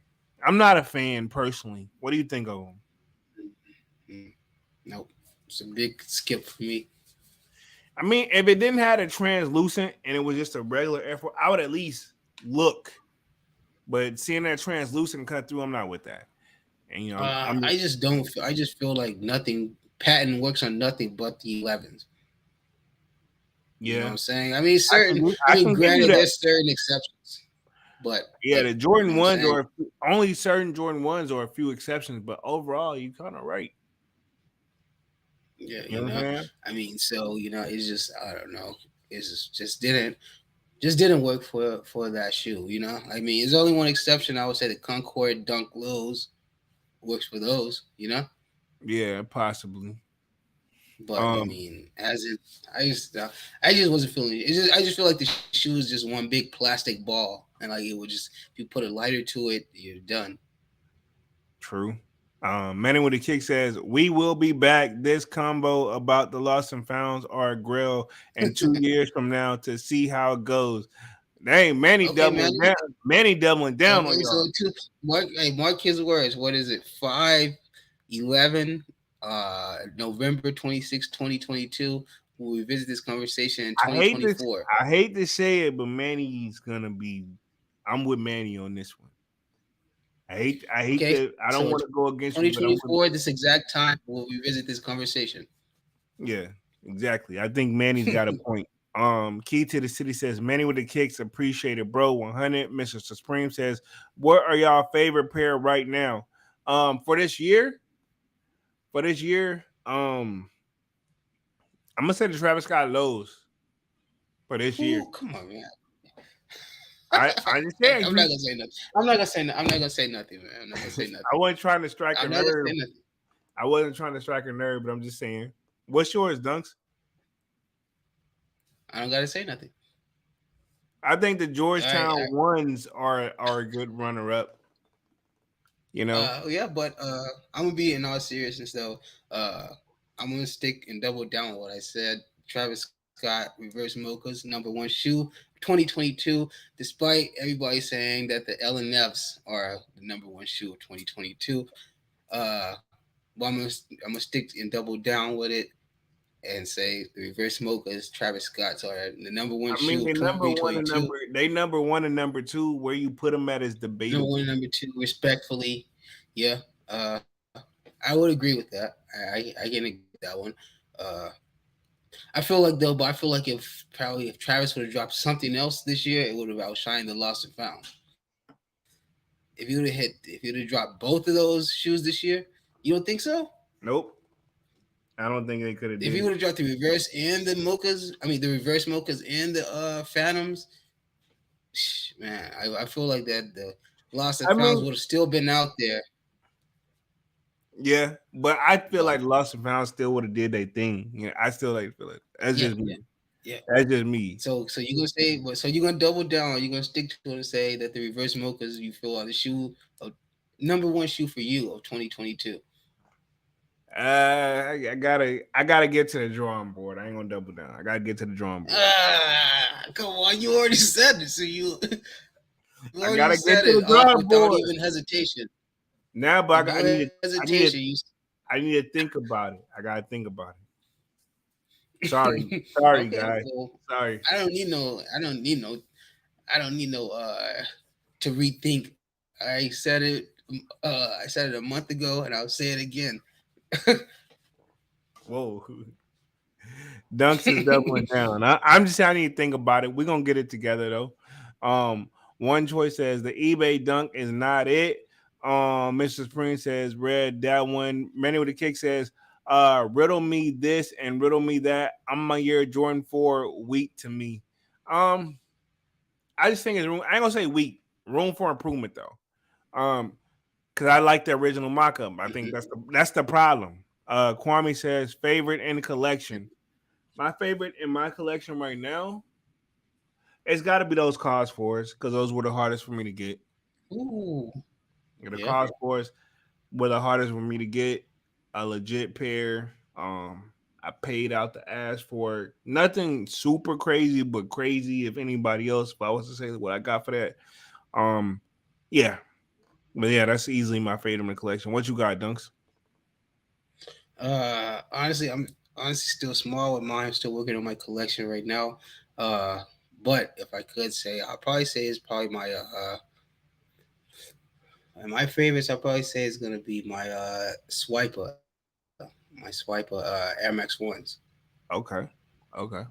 I'm not a fan personally. What do you think of them?
Nope, it's a big skip for me.
I mean, if it didn't have a translucent and it was just a regular Air Force, I would at least look. But seeing that translucent cut through, I'm not with that. And
I just don't. I just feel like nothing. Patent works on nothing but the 11s.
Yeah,
you know what I'm saying. I mean, granted, there's certain exceptions, but
yeah, the Jordan ones or only certain Jordan ones or a few exceptions. But overall, you kind of right.
Yeah, I mean, so it's just I don't know. It's just didn't work for that shoe. I mean, there's only one exception. I would say the Concord Dunk Lows works for those.
Yeah, possibly.
But I
Um,
mean, I just wasn't feeling it. I just feel like the shoe is just one big plastic ball, and like it would just if you put a lighter to it, you're done.
True. Manny with the kick says we will be back. This combo about the lost and founds or grill in 2 years from now to see how it goes. Dang, Manny
Okay, man.
doubling down. Manny doubling down on
Okay, so
y'all.
mark his words. What is it? 5/11, November 26, 2022. We'll revisit this conversation in
I hate this.
2024.
I hate to say it, but Manny's gonna be. I'm with Manny on this one. I hate. I hate
Okay,
that. I don't
so
want to go against you, but I'm with.
2024, this exact time, we'll revisit this conversation.
Yeah, exactly. I think Manny's got a point. Key to the city says Manny with the kicks, appreciate it, bro. 100. Mr. Supreme says, what are y'all favorite pair right now? For this year, for this year, I'm gonna say the Travis Scott lows for this year.
Ooh, come on, man.
I understand
I'm not
you.
gonna say nothing. I'm not gonna say. I'm not gonna say nothing, man. I'm not gonna say
I
nothing.
wasn't trying to strike a
I'm not gonna
nerve.
say nothing.
I wasn't trying to strike a nerve, but I'm just saying. What's yours, Dunks?
I don't gotta say nothing.
I think the
All right.
Georgetown ones are a good runner up. You know,
Yeah, but I'm gonna be in all seriousness though. Uh, I'm gonna stick and double down on what I said. Travis Scott reverse mochas #1 shoe 2022. Despite everybody saying that the L and Fs are the #1 shoe of 2022, uh, well, I'm gonna stick and double down with it and say the reverse mochas Travis Scott's are the #1
I mean,
shoe of 2022.
number one and number two. Where you put them at is
Number
debatable.
one, #2, respectfully, yeah. I would agree with that. I can agree with that one. Uh, I feel like though, but I feel like if Travis would have dropped something else this year, it would have outshined the Lost and Found. If you'd have dropped both of those shoes this year, you don't think so?
Nope, I don't think they could have
If you
did
would
it.
have dropped the reverse and the mochas, I mean the reverse mochas and the phantoms, man, I feel like that the Lost and
I
Founds
mean,
would have still been out there,
yeah, but I feel
but
like Lost and Found still would have did their thing. Yeah, I still like feel it. That's
yeah,
just me.
yeah.
That's just me.
So you're gonna say, so you're gonna double down. You're gonna stick to it and say that the reverse mochas you feel are the shoe of #1 shoe for you of 2022.
I gotta get to the drawing board. I ain't gonna double down. I gotta get to the drawing board.
Come on, you already said it. So you
I
already
gotta get
said
to
it
the drawing
without
board
even hesitation.
now.
With
But
no
I
hesitation,
need
you.
I need to think about it. I gotta think about it. Sorry, sorry,
Okay,
guys.
well,
Sorry.
I don't need no. I don't need no. To rethink. I said it. I said it a month ago, and I'll say it again.
Whoa. Dunks is doubling down. I'm just saying I need to think about it. We're gonna get it together though. One choice says the eBay dunk is not it. Mr. Spring says red that one. Manny with the kick says riddle me this and riddle me that. I'm my year Jordan 4 weak to me. Um, I just think it's room. I ain't gonna say weak. Room for improvement though. Because I like the original mock-up. I think that's the problem. Kwame says favorite in the collection. My favorite in my collection right now, it's got to be those cause fours because those were the hardest for me to get.
Ooh,
The
yeah.
cause fours were the hardest for me to get. A legit pair. I paid out the ass for it. Nothing super crazy, but crazy if anybody else. If I was to say what I got for that, um, yeah, but yeah, that's easily my favorite in the collection. What you got, Dunks?
Honestly, I'm honestly still small with mine. I'm still working on my collection right now. Uh, but if I could say, I'll probably say it's probably my favorites. I'll probably say is gonna be my Swiper Air Max ones.
Okay, okay.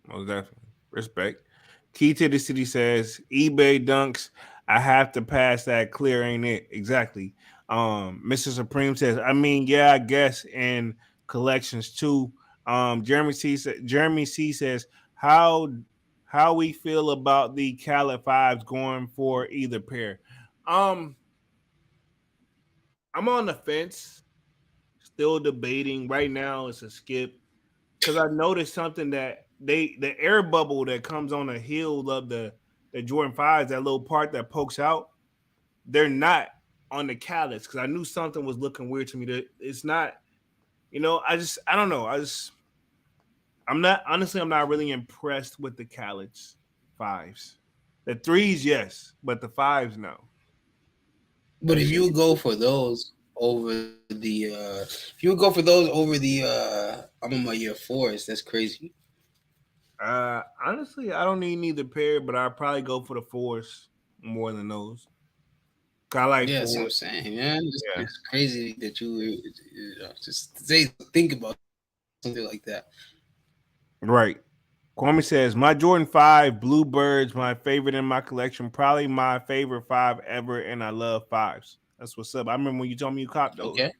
Most definitely. Respect. Key to the city says eBay dunks. I have to pass that clear, ain't it? Exactly. Mr. Supreme says, I mean, yeah, I guess in collections too. Jeremy C says, how we feel about the Khaled fives going for either pair. Um, I'm on the fence, still debating. Right now, it's a skip because I noticed something that the air bubble that comes on the heel of the Jordan fives, that little part that pokes out, they're not on the callus because I knew something was looking weird to me. That it's not, I don't know. I'm not really impressed with the callus fives. The threes, yes, but the fives, no.
But if you would go for those over the I'm on my year fours, that's crazy.
Honestly, I don't need neither pair, but I'd probably go for the fours more than those. 'Cause I like
Yeah, that's what I'm
fours.
saying, man.
Yeah,
It's crazy that just say think about something like that.
right. Kwame says my Jordan 5 Bluebirds, my favorite in my collection, probably my favorite five ever, and I love fives. That's what's up. I remember when you told me you copped those.
Okay.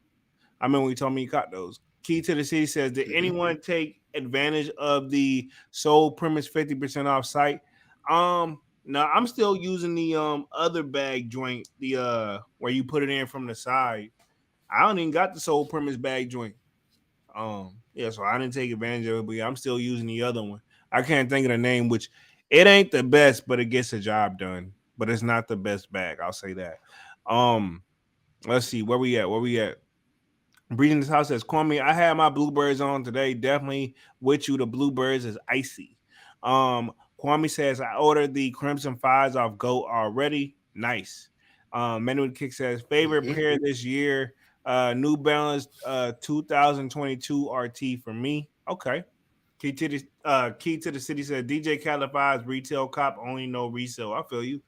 I remember when you told me you caught those. Key to the City says, did
Hmm.
anyone take advantage of the sold premise 50% off site? No, I'm still using the other bag joint, the where you put it in from the side. I don't even got the sold premise bag joint. Yeah, so I didn't take advantage of it, but yeah, I'm still using the other one. I can't think of the name, which it ain't the best, but it gets the job done. But it's not the best bag, I'll say that. Um, let's see where we at. Where we at? Breeding this house says, Kwame, I had my bluebirds on today. Definitely with you. The bluebirds is icy. Kwame says, I ordered the Crimson Fives off Goat already. Nice. Manu Kick says, favorite
Hmm.
pair this year, New Balance 2022 RT for me. Okay. Key to the City says, DJ Khaled Fives retail cop, only no resale. I feel you.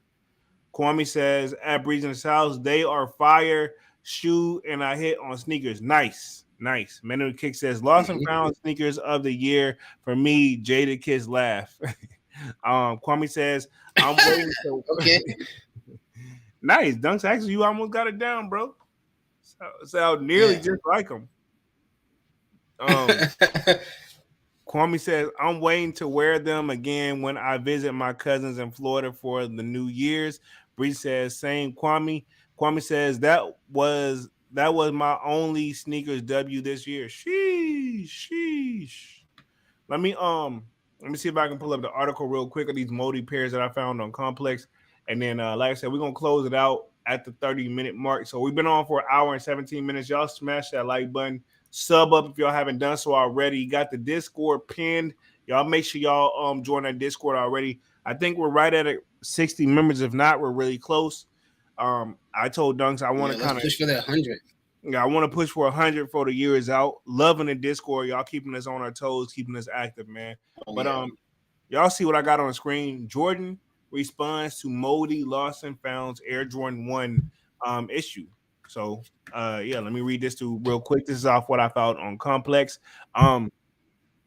Kwame says at Breezen's house, they are fire shoe and I hit on sneakers. Nice, nice. Manu Kick says lost and
Hmm.
found sneakers of the year for me. Jada Kids laugh. Kwame says I'm waiting to.
Okay.
Nice dunks. Actually, you almost got it down, bro. Sound nearly
Yeah.
just like him. Um, Kwame says, I'm waiting to wear them again when I visit my cousins in Florida for the New Year's. Bree says, same Kwame. Kwame says that was my only sneakers W this year. Sheesh, sheesh. Let me let me see if I can pull up the article real quick of these moldy pairs that I found on Complex. And then like I said, we're gonna close it out at the 30-minute mark. So we've been on for an hour and 17 minutes. Y'all smash that like button. Sub up if y'all haven't done so already. You got the Discord pinned. Y'all make sure y'all join that Discord already. I think we're right at 60 members. If not, we're really close. I told Dunks I want
Yeah,
to
let's
kind of
push for that 100.
yeah, I want to push for 100 for the year is out. Loving the Discord, y'all keeping us on our toes, keeping us active, man.
Oh
But
yeah.
y'all see what I got on the screen. Jordan responds to Moldy Lost and Found's Air Jordan 1 issue. So yeah, let me read this to real quick. This is off what I found on Complex. Um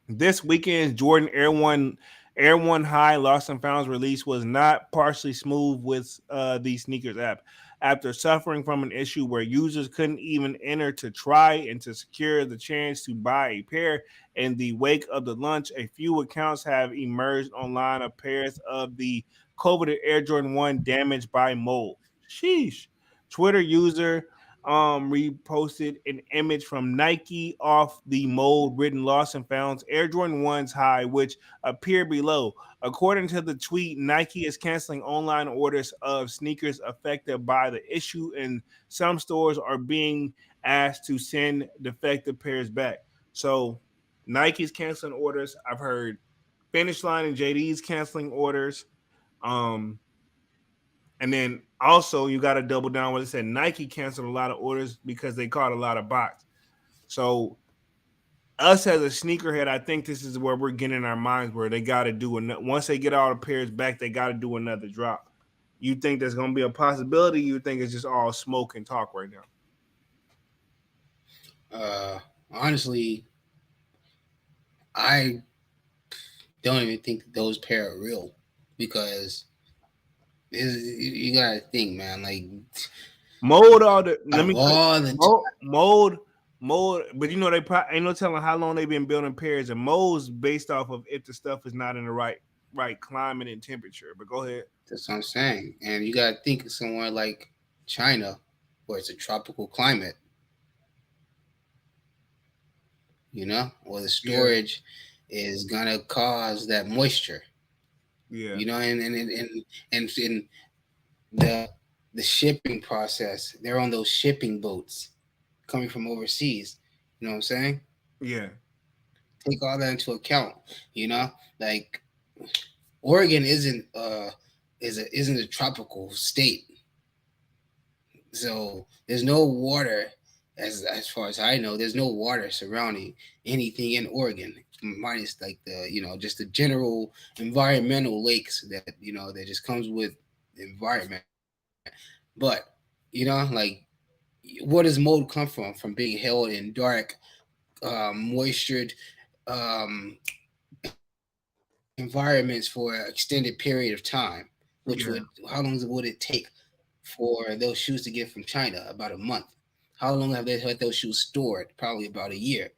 this weekend's Jordan Air One High Lost and Found's release was not partially smooth with the sneakers app. After suffering from an issue where users couldn't even enter to try and to secure the chance to buy a pair, in the wake of the launch, a few accounts have emerged online of pairs of the coveted Air Jordan 1 damaged by mold. Sheesh. Twitter user reposted an image from Nike off the mold written lost and found Air Jordan 1's high, which appear below. According to the tweet, Nike is canceling online orders of sneakers affected by the issue, and some stores are being asked to send defective pairs back. So Nike's canceling orders. I've heard Finish Line and JD's canceling orders. Um, and then also you got to double down what it said. Nike canceled a lot of orders because they caught a lot of bots. So us as a sneakerhead, I think this is where we're getting in our minds where they got to do once they get all the pairs back, they got to do another drop. You think there's going to be a possibility? You think it's just all smoke and talk right now?
Honestly, I don't even think those pair are real because you gotta think, man. Like
Mold all the
out
let
of
me
all the
mold, but you know they probably ain't no telling how long they've been building pairs, and molds based off of if the stuff is not in the right climate and temperature. But go ahead.
that's what I'm saying, and you gotta think of somewhere like China. where it's a tropical climate, or the
Yeah.
storage is gonna cause that moisture,
Yeah.
and the the shipping process. They're on those shipping boats coming from overseas. You know what I'm saying?
Yeah.
Take all that into account. Like Oregon isn't a tropical state, so there's no water. As far as I know, there's no water surrounding anything in Oregon, minus like just the general environmental lakes that just comes with the environment. But like, where does mold come from? From being held in dark, moistured um, environments for an extended period of time.
Yeah.
How long would it take for those shoes to get from China? About a month. How long have they had those shoes stored? Probably about a year.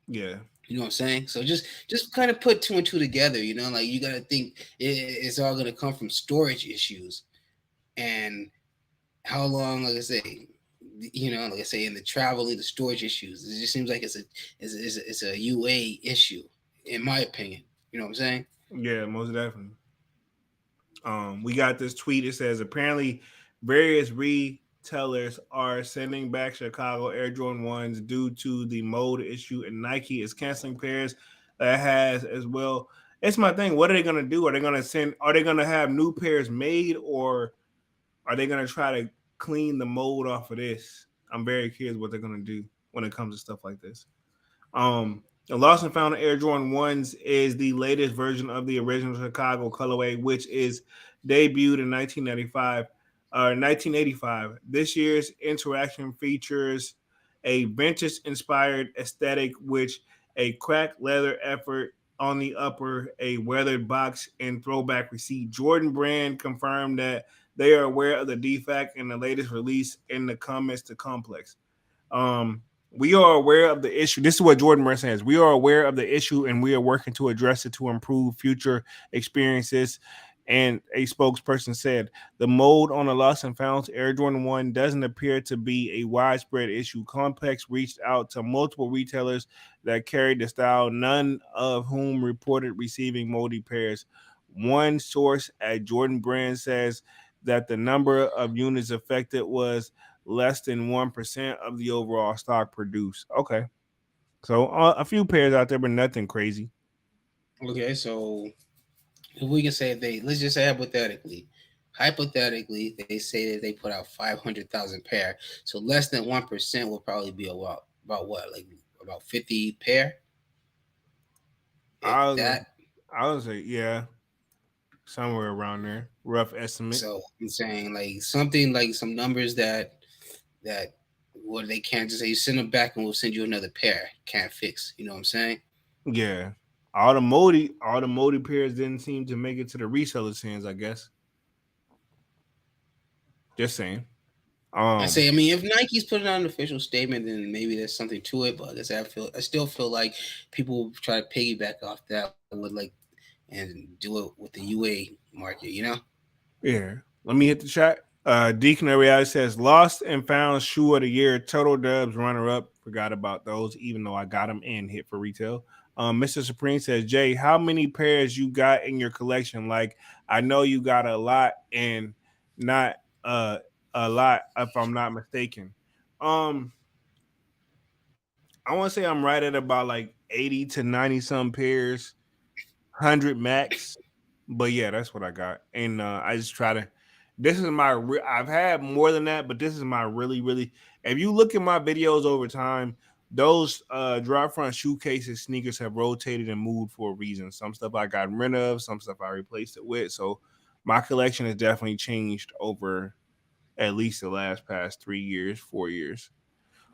Yeah.
You know what I'm saying? So just kind of put two and two together. Like, you got to think it's all going to come from storage issues, and how long, like I say, in the traveling, the storage issues. It just seems like it's a UA issue, in my opinion. You know what I'm saying?
Yeah, most definitely. We got this tweet. It says apparently various retailers are sending back Chicago Air Jordan 1s due to the mold issue, and Nike is canceling pairs that has as well. It's my thing. What are they gonna do? Are they gonna have new pairs made, or are they gonna try to clean the mold off of this? I'm very curious what they're gonna do when it comes to stuff like this. The Lost and Found Air Jordan 1s is the latest version of the original Chicago colorway, which is debuted in 1985. This year's interaction features a vintage-inspired aesthetic, which a cracked leather effort on the upper, a weathered box, and throwback receipt. Jordan Brand confirmed that they are aware of the defect in the latest release in the comments to Complex. We are aware of the issue. This is what Jordan Brand says. We are aware of the issue, and we are working to address it to improve future experiences. And a spokesperson said the mold on the Lost and Found Air Jordan 1 doesn't appear to be a widespread issue. Complex reached out to multiple retailers that carried the style, none of whom reported receiving moldy pairs. One source at Jordan Brand says that the number of units affected was less than 1% of the overall stock produced. Okay. So a few pairs out there, but nothing crazy.
Okay, so if we can say let's just say hypothetically, they say that they put out 500,000 pair. So less than 1% will probably be about what, like about 50 pair.
I would say, yeah, somewhere around there, rough estimate.
So I'm saying like something like some numbers that what they can't just say you send them back and we'll send you another pair. Can't fix. You know what I'm saying?
Yeah. All the moldy pairs didn't seem to make it to the resellers' hands, I guess. Just saying.
I mean, if Nike's putting out an official statement, then maybe there's something to it. But I still feel like people try to piggyback off that and do it with the UA market,
Yeah. Let me hit the chat. Deacon Reality says Lost and Found shoe of the year, Total Dubs runner up. Forgot about those, even though I got them in hit for retail. Mr. Supreme says, Jay, how many pairs you got in your collection? Like, I know you got a lot and not a lot, if I'm not mistaken. I want to say I'm right at about like 80 to 90 some pairs, 100 max. But yeah, that's what I got. And I just try to. This is my. I've had more than that, but this is my really. If you look at my videos over time, those drop front shoe cases sneakers have rotated and moved for a reason. Some stuff I got rid of, some stuff I replaced it with. So my collection has definitely changed over at least the past 3 years, 4 years.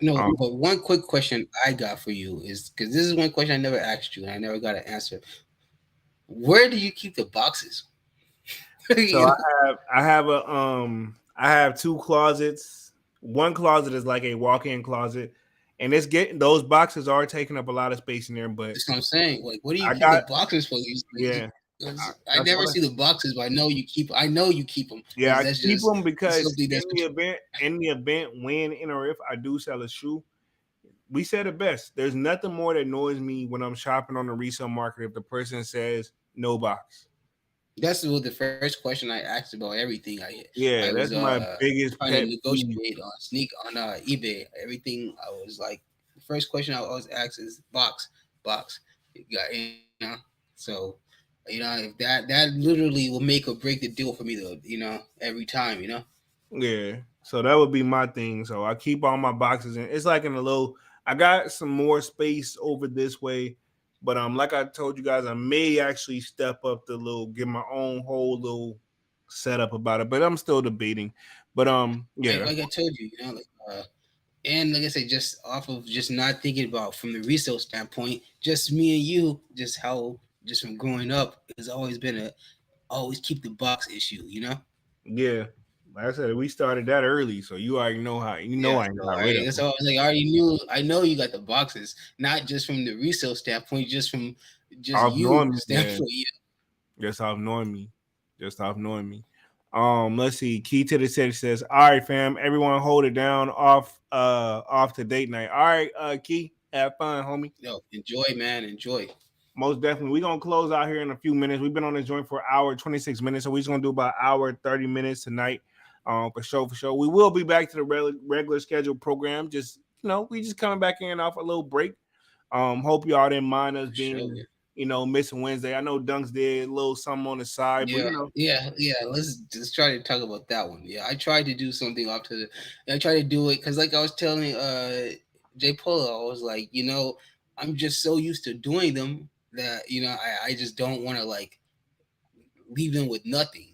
No, but one quick question I got for you is because this is one question I never asked you and I never got an answer. Where do you keep the boxes?
So I have two closets. One closet is like a walk-in closet, and those boxes are taking up a lot of space in there. But
that's what I'm saying. Like, what do you keep the boxes for?
Yeah,
I never see the boxes, but I know you keep. I know you keep them.
Yeah, I
That's
keep
just
them because
something that's
in the event, when in or if I do sell a shoe, we said it best. There's nothing more that annoys me when I'm shopping on the resale market if the person says no box.
That's what the first question I asked about everything.
Yeah,
I was
that's my biggest
trying to
pet peeve.
negotiate on eBay. Everything I was like, the first question I always ask is box. You got, so if that literally will make or break the deal for me though. Every time.
Yeah, so that would be my thing. So I keep all my boxes in. It's like in a little. I got some more space over this way, but like I told you guys, I may actually step up the little, get my own whole little setup about it. But I'm still debating. But yeah,
Like I told you, and like I said, just off of just not thinking about from the resale standpoint, just me and you, just from growing up, has always been always keep the box issue.
yeah. Like I said, we started that early, so you already know how.
Yeah,
I ain't got rid of
so
them.
I was like, I already knew. I know you got the boxes, not just from the resale standpoint, just from just
Off
you
knowing me, yeah.
standpoint.
Just off knowing me. Just off knowing me. Let's see. Key to the city says, all right, fam, everyone hold it down off to date night. All right, Key, have fun, homie.
Enjoy, man, enjoy.
Most definitely. We're gonna close out here in a few minutes. We've been on this joint for an hour, 26 minutes. So we're just gonna do about an hour, 30 minutes tonight. For sure. We will be back to the regular scheduled program. Just we just coming back in off a little break. Hope y'all didn't mind us being missing Wednesday. I know Dunks did a little something on the side,
Yeah,
but
yeah. Let's try to talk about that one. Yeah, I tried to do something I tried to do it because, like I was telling Jay Polo, I was like, I'm just so used to doing them that I just don't want to like leave them with nothing.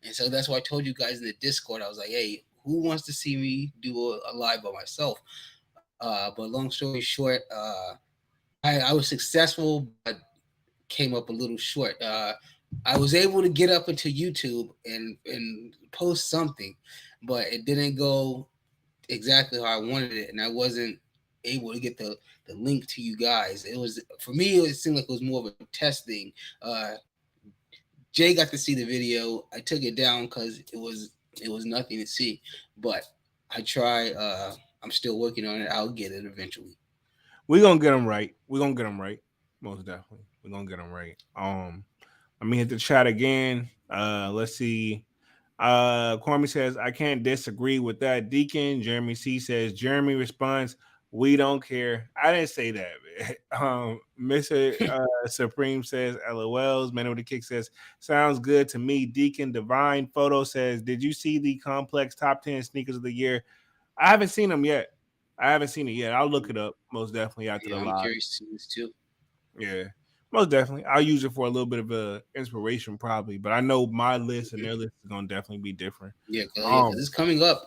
And so that's why I told you guys in the Discord, I was like, hey, who wants to see me do a live by myself? But long story short, I was successful, but came up a little short. I was able to get up into YouTube and post something, but it didn't go exactly how I wanted it, and I wasn't able to get the link to you guys. It was, for me, it seemed like it was more of a test thing. Jay got to see the video. I took it down because it was nothing to see, but I try. I'm still working on it. I'll get it eventually.
we're gonna get them right. Most definitely. We're gonna get them right. Let me hit the chat again. Let's see. Kwame says, I can't disagree with that. Deacon Jeremy C says, Jeremy responds, we don't care. I didn't say that, man. Mr. Supreme says, LOLs. Man with the Kick says, sounds good to me. Deacon Divine Photo says, did you see the Complex top 10 sneakers of the year? I haven't seen them yet. I'll look it up most definitely after the live.
I'm curious to this too.
Yeah. Most definitely. I'll use it for a little bit of a inspiration, probably. But I know my list and their list is gonna definitely be different.
Yeah, because it's coming up.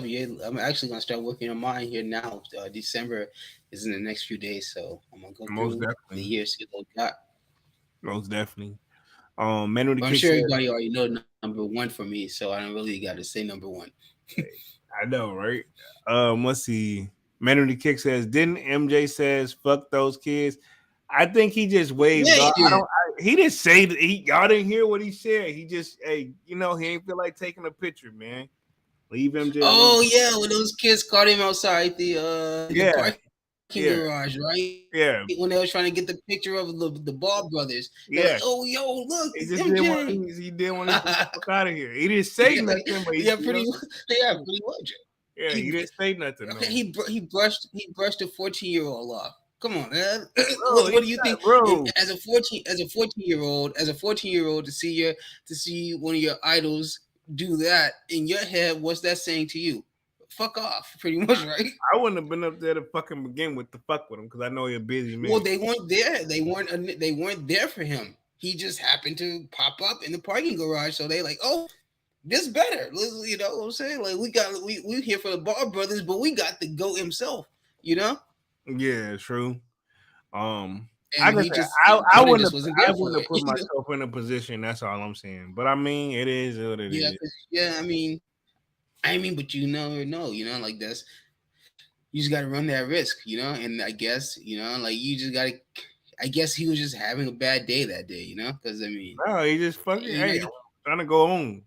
Yeah, I'm actually gonna start working on mine here now. December is in the next few days, so I'm gonna go through the year, see what we got.
Most definitely.
I'm sure everybody already know number one for me, so I don't really got to say number one.
I know, right? Let's see. Man with the Kick says, didn't MJ says fuck those kids? I think he just waved.
Yeah,
he didn't say that. Y'all didn't hear what he said. He just, he ain't feel like taking a picture, man. Leave MJ.
Oh yeah, when those kids caught him outside the parking garage, right?
Yeah.
When they was trying to get the picture of the Ball brothers.
Yeah.
Like, oh yo, look,
he just didn't want to get the fuck out of here. He didn't say nothing, but
pretty much.
Yeah, he didn't say nothing.
Okay, he brushed a 14-year-old off. Come on, man. What do you think,
bro?
As a 14-year-old, to see one of your idols do that in your head, what's that saying to you? Fuck off, pretty much, right?
I wouldn't have been up there to fucking begin with to fuck with him because I know you're a busy man.
Well, they weren't there. They weren't there for him. He just happened to pop up in the parking garage, so they like, oh, this better. You know what I'm saying? Like we here for the Ball brothers, but we got the GOAT himself.
Yeah, true.
I
wouldn't have put myself in a position. That's all I'm saying. But I mean, it is what it is.
Yeah. I mean, but you never know. Like that's, you just got to run that risk. And I guess like you just got to. I guess he was just having a bad day that day, you know? Because I mean,
No, he just fucking.
you know,
Hey, I'm trying to go home.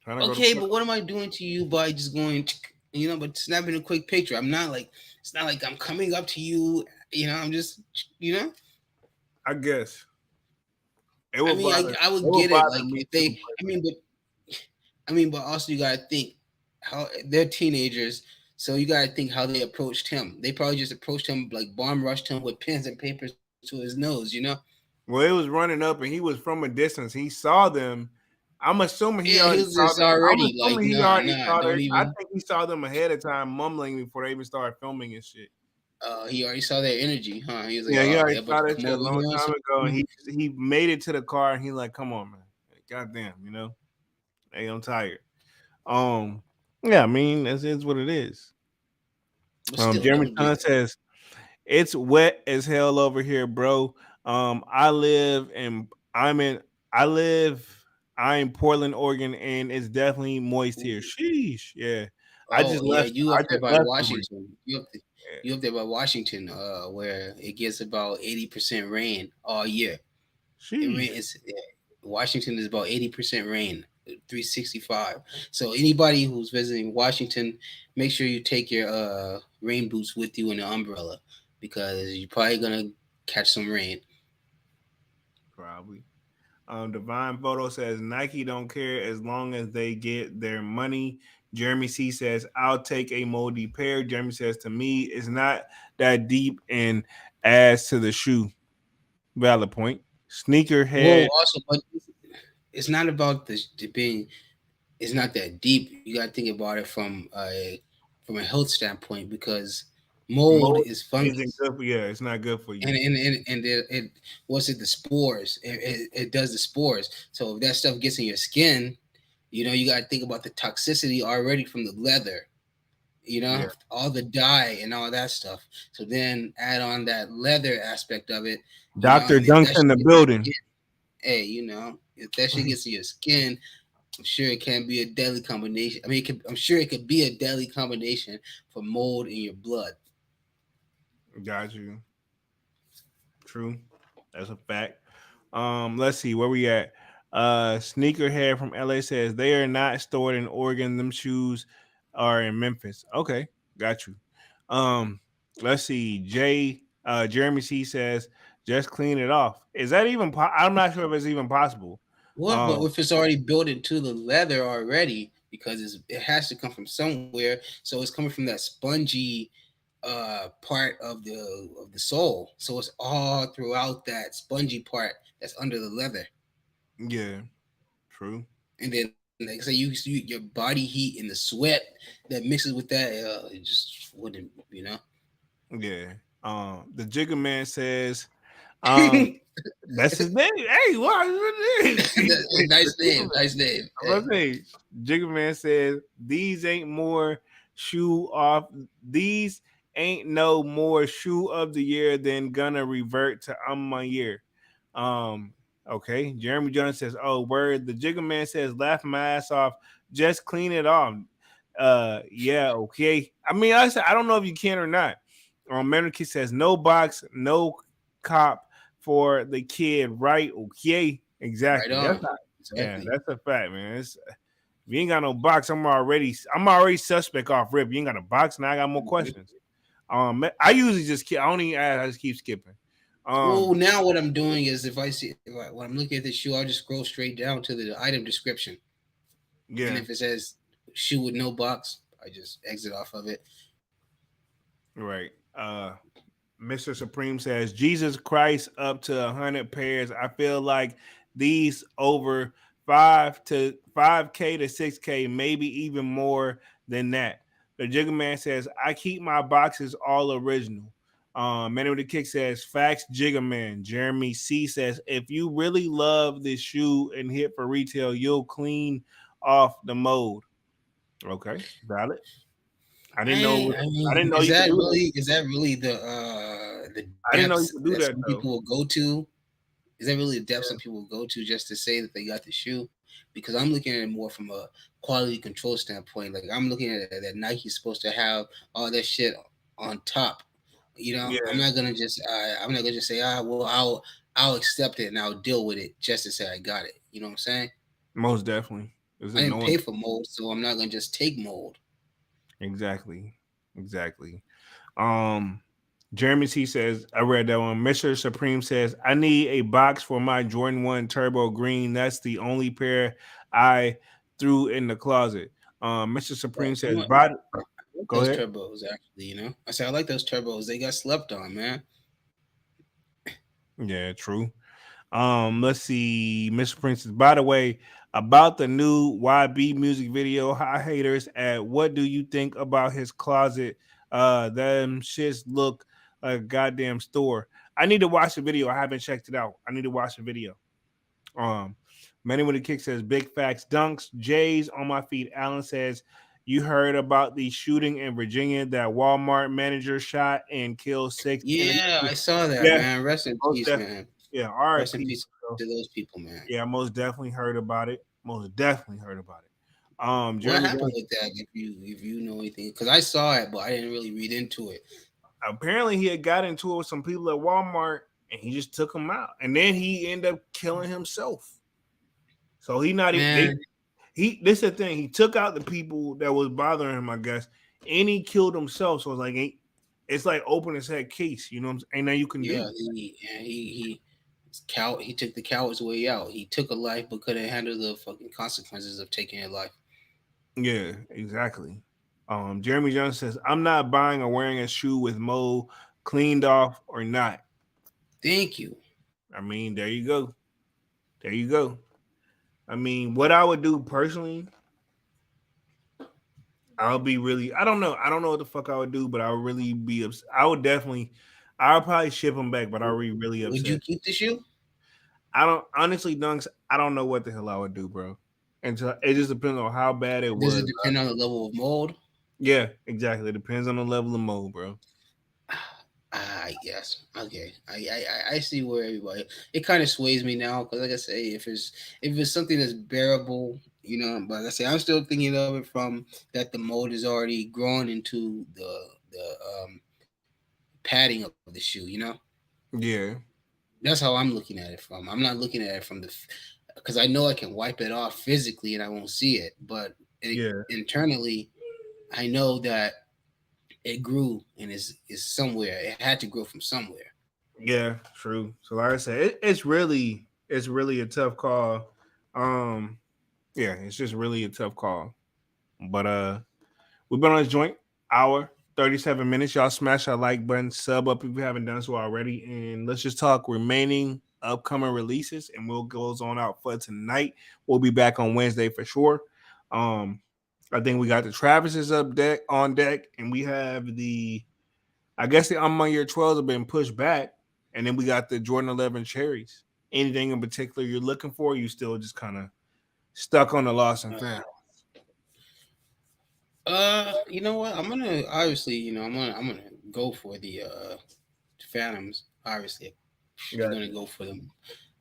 Trying to go
okay,
to.
but what am I doing to you by just going, you know, but snapping a quick picture? I'm not like, it's not like I'm coming up to you, you know, I'm just, you know,
I guess it
I
would
mean,
bother. It
I would
would
get it.
bother
Like
me
if
too.
they, but also you gotta think how they're teenagers, so you gotta think how they approached him. They probably just approached him like bomb rushed him with pens and papers to his nose, you know?
Well, it was running up, and he was from a distance. He saw them. I'm assuming he
Yeah, he
already
was
saw
just
them. I'm
already like,
assuming he
nah,
already
nah,
saw
don't
them. I
even.
think he saw them ahead of time, mumbling before they even started filming and shit.
He already saw their energy, huh? He was like,
Yeah, he
oh,
already
they're about
saw
to
that
come
shit a
over
long
here.
time ago, and he made it to the car, and he like, come on, man, goddamn, you know, hey, I'm tired. Um, yeah, I mean, that's what it is.
But still,
Jeremy
don't
Sun
get.
says it's wet as hell over here, bro. I live in I'm in I live I'm Portland, Oregon, and it's definitely moist here. Sheesh, yeah. I
Oh
just
yeah,
left.
you
I
up there
just
by
left the week.
Washington.
Yeah.
You up there by Washington, where it gets about 80% rain all year. It rain
Sheesh.
it's Washington is about 80% rain, 365. So anybody who's visiting Washington, make sure you take your rain boots with you and an umbrella because you're probably gonna catch some rain.
Probably. Divine Photo says Nike don't care as long as they get their money. Jeremy C says I'll take a moldy pair. Jeremy says to me it's not that deep and adds to the shoe. Valid point.
Well,
Sneakerhead.
also, but it's not about the being. It's not that deep. You got to think about it from a health standpoint because mold
Mold
is
isn't
fungus,
good for yeah, it's not good for you.
and it what's it the spores? It does the spores. So if that stuff gets in your skin, you know you got to think about the toxicity already from the leather. You know
Yeah.
all the dye and all that stuff. So then add on that leather aspect of it. You know,
Dr.
and if
Dunk's
that
in
shit
the
gets in your
building.
skin, hey, you know, if that shit gets in your skin, I'm sure it can be a deadly combination. I mean, I'm sure it could be a deadly combination for mold in your blood.
Got you. True. That's a fact. Let's see where we at. Sneakerhead from LA says they are not stored in Oregon. Them shoes are in Memphis. Okay, got you. Um, let's see. Jeremy C says just clean it off. Is that even? I'm not sure if it's even possible.
What? But
Um,
if it's already built into the leather already, because it has to come from somewhere, so it's coming from that spongy part of the sole. So it's all throughout that spongy part that's under the leather.
yeah, true.
And then like I say, your body heat and the sweat that mixes with that, it just wouldn't, you know.
Yeah. The Jigga Man says, um, that's his name. Hey, what is his name?
Nice name, nice name.
I'm gonna say, Jigga Man says these ain't more shoe off. These ain't no more shoe of the year than gonna revert to my year. Um, okay. Jeremy Jones says, "Oh, word." The Jigga Man says, "Laugh my ass off. Just clean it off." Yeah, okay. I mean, I said I don't know if you can or not. Menrique says, "No box, no cop for the kid." Right? Okay.
Right
Exactly. That's
on.
yeah,
Exactly.
that's a fact, man. If you ain't got no box, I'm already suspect off rip. You ain't got a box, now I got more questions. I usually just keep, I don't even ask, I just keep skipping.
Well, now what I'm doing is if I see when I'm looking at the shoe, I'll just scroll straight down to the item description, and
Yeah,
if it says shoe with no box, I just exit off of it.
right. Mr. Supreme says Jesus Christ up to 100 pairs. I feel like these over 5K to 6K, maybe even more than that. The Jigga Man says I keep my boxes all original. Man with the Kick says facts Jigga Man. Jeremy C says if you really love this shoe and hit for retail, you'll clean off the mold. Okay, valid. I didn't know.
I
I
mean,
didn't know you could do that.
is that really the
I didn't know
depths
you could do
that
that
some
though.
people will go to? Is that really the depth some people will go to just to say that they got the shoe? Because I'm looking at it more from a quality control standpoint. Like I'm looking at it that Nike's supposed to have all that shit on top You know,
Yeah,
I'm not gonna just say, well, I'll accept it and I'll deal with it just to say I got it. You know what I'm saying?
most definitely. It's
I didn't
annoying.
pay for mold, so I'm not gonna just take mold.
Exactly. Exactly. Um, Jeremy T says, I read that one. Mr. Supreme says, I need a box for my Jordan 1 Turbo Green. That's the only pair I threw in the closet. Mr.
Well,
Supreme
you
says,
know, I like
go
those
ahead.
turbos actually. You know, I said I like those turbos. They got slept on, man.
Yeah, true. Let's see. Mr. Prince says, by the way, about the new YB music video, High Haters at what do you think about his closet? Them shits look like a goddamn store. I need to watch the video. I haven't checked it out. I need to watch the video. Um, Manny with the kick says big facts dunks. Jay's on my feet. Alan says you heard about the shooting in Virginia that Walmart manager shot and killed six.
Yeah, I saw that,
Yeah,
man. Rest in
most
peace,
definitely.
man.
Yeah,
Rest in
R.I.P.
peace to those people, man.
Yeah, I most definitely heard about it. Most definitely heard about it.
What
Jeremy
happened
Jones,
with that? If you know anything, because I saw it, but I didn't really read into it.
apparently he had got into it with some people at Walmart and he just took them out. And then he ended up killing himself. So he not even
Man,
this is the thing. He took out the people that was bothering him, I guess, and he killed himself. So it's like it's like open his head case, you know what I'm saying? Ain't nothing you can
yeah,
do.
he took the coward's way out. He took a life, but couldn't handle the fucking consequences of taking a life.
Yeah, exactly. Jeremy Jones says, I'm not buying or wearing a shoe with mold cleaned off or not.
Thank you.
I mean, there you go. There you go. I mean, what I would do personally, I'll be really. I don't know. I don't know what the fuck I would do, but I would really be upset. I would definitely. I would probably ship them back, but I'll be really
Would you
upset.
keep the shoe?
I don't honestly, Dunks. I don't know what the hell I would do, bro. And so it just depends on how bad it
Does it
was.
depend on the level of mold?
Yeah, exactly. It depends on the level of mold, bro.
I guess. Okay. I see where everybody. It kind of sways me now because, like I say, if it's something that's bearable, you know. But like I say, I'm still thinking of it from that the mold is already grown into the padding of the shoe. You know,
Yeah,
that's how I'm looking at it from. I'm not looking at it from because I know I can wipe it off physically and I won't see it, but
yeah,
internally, I know that it grew and is somewhere. It had to grow from somewhere.
yeah. True. So like I said, it's really a tough call. Um, yeah, it's just really a tough call. But we've been on this joint hour, 37 minutes. Y'all smash that like button, sub up if you haven't done so already. And let's just talk remaining upcoming releases and we'll goes on out for tonight. We'll be back on Wednesday for sure. Um, I think we got the Travis's up deck on deck, and we have the I guess the I'm on year 12s have been pushed back, and then we got the Jordan 11 cherries. Anything in particular you're looking for? You still just kind of stuck on the lost and found.
You know what? I'm gonna obviously, I'm gonna go for the Phantoms. Obviously, I'm
Yeah.
gonna go for them.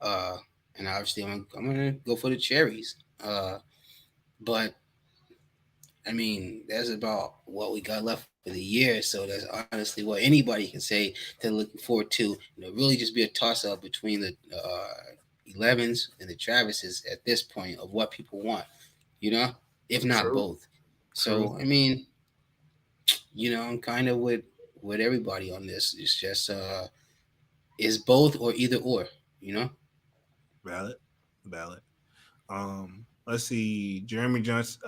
Uh, and obviously, I'm gonna go for the cherries. But I mean, that's about what we got left for the year. So that's honestly what anybody can say they're looking forward to. Really just be a toss up between the 11s and the Travises at this point of what people want. You know, if not
True.
both.
True.
So I mean, I'm kind of with everybody on this. It's just is both or either or, you know?
Valid. Valid. Let's see. Jeremy Johnson.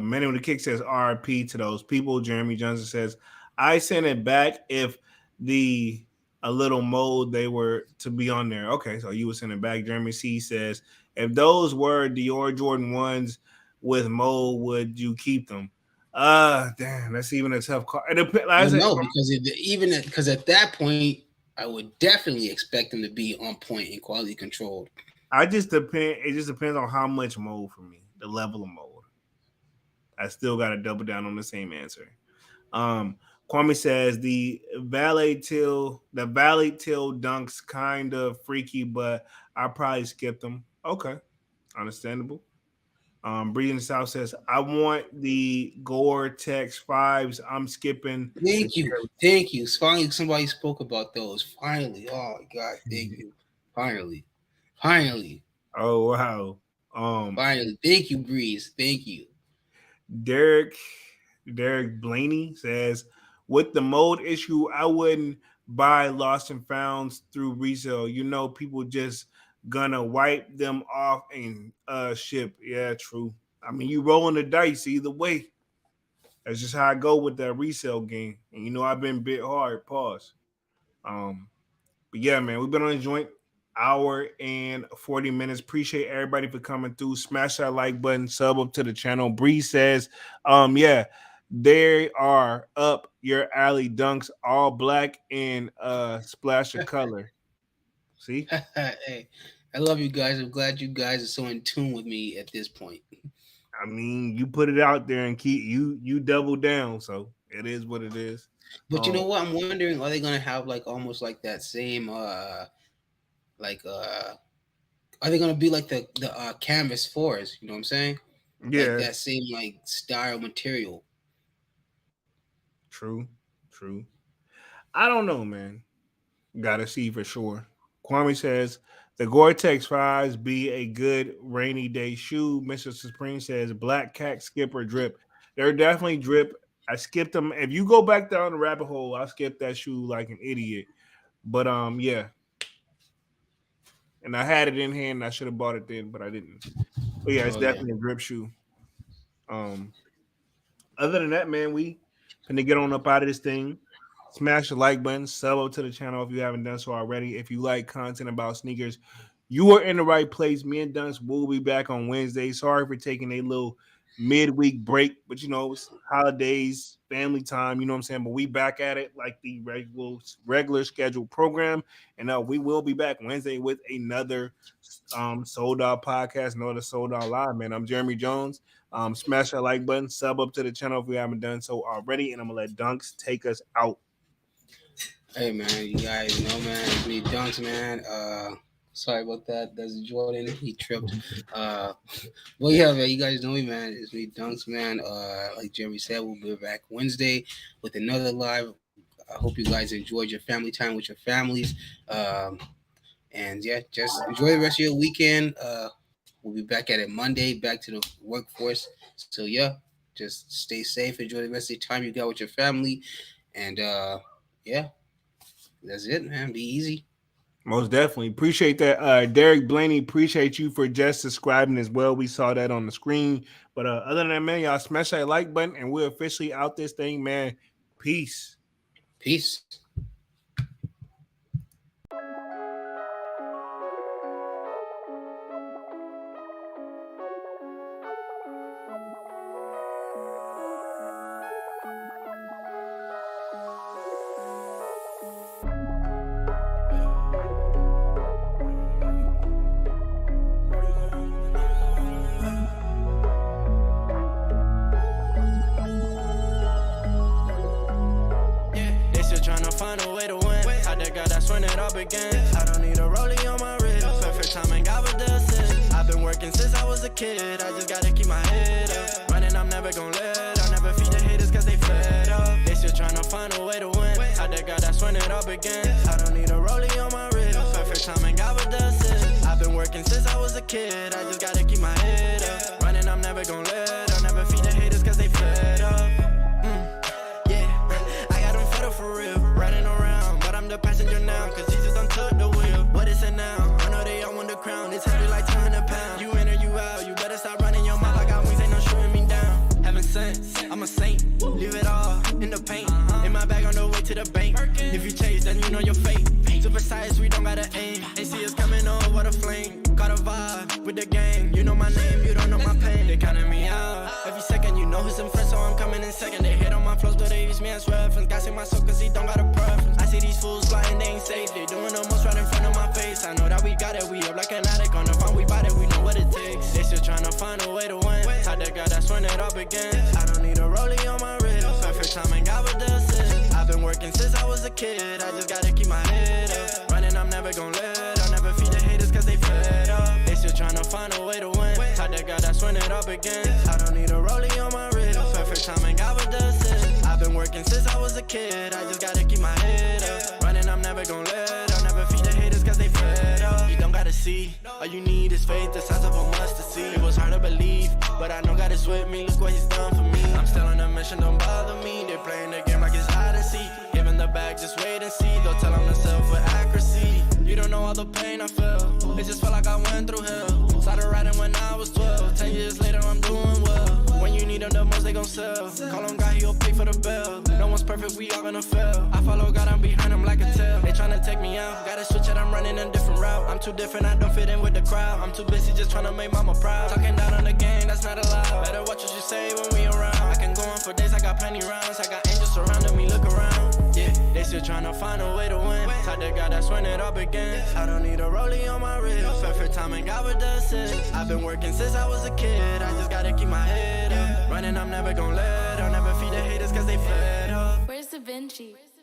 Many of the kick says RP to those people. Jeremy Johnson says, I sent it back if the a little mold they were to be on there. Okay, so you would send it back. Jeremy C says, if those were Dior Jordan ones with mold, would you keep them? Damn, that's even a tough call. Like I
Well,
said,
no, because because at that point, I would definitely expect them to be on point and quality controlled.
I just depend. It just depends on how much mold for me, the level of mold. I still got to double down on the same answer. Kwame says the Valley Till dunks kind of freaky, but I probably skipped them. Okay, understandable. Breeding South says, I want the Gore-Tex 5s. I'm skipping.
Thank you. Finally, somebody spoke about those. Finally, oh my God, thank you. Finally.
Oh wow.
Finally, thank you, Breeze. Thank you.
Derek Blaney says, with the mold issue, I wouldn't buy lost and founds through resale. You know, people just gonna wipe them off and ship. Yeah, true. I mean, you rolling the dice either way. That's just how I go with that resale game. And you know, I've been bit hard. Pause. But yeah, man, we've been on a joint hour and 40 minutes. Appreciate everybody for coming through. Smash that like button, sub up to the channel. Bree says, yeah, they are up your alley dunks, all black and splash of color. See?
Hey, I love you guys. I'm glad you guys are so in tune with me at this point.
I mean, you put it out there and you double down, so it is what it is.
But you know what? I'm wondering, are they gonna have like almost like that same are they gonna be like the canvas 4s? You know what I'm saying?
Yeah,
like that same like style material.
True. I don't know, man. Gotta see for sure. Kwame says the Gore-Tex 5s be a good rainy day shoe. Mr. Supreme says Black Cat Skipper drip. They're definitely drip. I skipped them. If you go back down the rabbit hole, I skipped that shoe like an idiot. But yeah. And I had it in hand. I should have bought it then, but I didn't. But yeah, it's definitely a drip shoe. Other than that, man, we finna get on up out of this thing. Smash the like button, sub up to the channel if you haven't done so already. If you like content about sneakers, you are in the right place. Me and Dunks will be back on Wednesday. Sorry for taking a little midweek break, but you know, it's holidays, family time, you know what I'm saying? But we back at it like the regular scheduled program. And we will be back Wednesday with another Sold Out podcast, another Sold Out Live, man. I'm Jeremy Jones. Smash that like button, sub up to the channel if you haven't done so already, and I'm gonna let Dunks take us out.
Hey man, you guys know, man, it's me, Dunks, man. Sorry about that. That's Jordan. He tripped. Well, yeah, man, you guys know me, man. It's me, Dunks, man. Like Jeremy said, we'll be back Wednesday with another live. I hope you guys enjoyed your family time with your families. And yeah, just enjoy the rest of your weekend. We'll be back at it Monday, back to the workforce. So yeah, just stay safe. Enjoy the rest of the time you got with your family. And yeah, that's it, man. Be easy.
Most definitely. Appreciate that. Derek Blaney, appreciate you for just subscribing as well. We saw that on the screen. But other than that, man, y'all smash that like button and we're officially out this thing, man. Peace.
I don't need a rollie on my wrist. Perfect timing, God with the assist. I've been working since I was a kid. I just gotta keep my head up. Running, I'm never gonna let. I'll never feed the haters cause they fed up. They still trying to find a way to win. I just God, that's when it all begins. I don't need a rollie on my wrist. Perfect timing, God with the assist. I've been working since I was a kid. I just gotta keep my head up. Running, I'm never gonna let. I'll never feed the haters cause they fed up. Yeah, I got them fed up for real. Riding around, but I'm the passenger now. Cause Jesus done took the wheel. What is it now? I know they all want the crown. It's heavy like 200 pounds. You in or you out. You better stop running your mouth. I got wings, ain't no shooting me down. Heaven sent, I'm a saint. Leave it all in the paint. In my bag on the way to the bank. If you chase, then you know your fate. Super size, we don't gotta aim. Ain't see us coming on, what a flame. Got a vibe with the gang. You know my name, you don't know my pain. They counting me out. Every second, you know who's in front, so I'm coming in second. They hit on my flows, but they use me as reference. God save my soul, cause he don't got a preference. I see these fools flying, they ain't safe. They doing the most right in front of my face. I know that we got it, we up like an addict. On the phone, we bought it, we know what it takes. They still trying to find a way to win. How the God, that's when it all begins. I don't need a rollie on my wrist. Perfect timing, God with the assist. I've been working since I was a kid. I just gotta keep my head up. Running, I'm never gonna let. I'll never feed the haters cause they fed up. They still trying to find a way to win. How the God, that's when it all begins. I don't need a rollie on my wrist. Perfect timing, God with the assist. I've been working since I was a kid. I just gotta keep my head up. Running, I'm never gonna let up. Never feed the haters cause they fed up. You don't gotta see. All you need is faith, the size of a mustard seed. It was hard to believe, but I know God is with me. Look what he's done for me. I'm still on a mission, don't bother me. They're playing the game like it's hide and seek. Giving the bag, just wait and see. Don't tell them themselves with accuracy. You don't know all the pain I felt. It just felt like I went through hell. Started writing when I was 12. 10 years later, I'm doing well. When you need them the most, they gon' sell. Call him God, he'll pay for the bill. No one's perfect, we all gonna fail. I follow God, I'm behind him like a tail. They tryna take me out. Gotta switch it, I'm running a different route. I'm too different, I don't fit in with the crowd. I'm too busy just tryna make mama proud. Talking down on the game, that's not allowed. Better watch what you say when we around. I can go on for days, I got plenty rounds. I got angels surrounding me, look around. Yeah, they still tryna find a way to win. Talk to God, that's when it all begins. I don't need a rollie on my wrist. Perfect timing, God with the assist. I've been working since I was a kid. I just gotta keep my head up. Running, I'm never gonna let up. Never feed the haters cause they fed up.
Where's Da Vinci?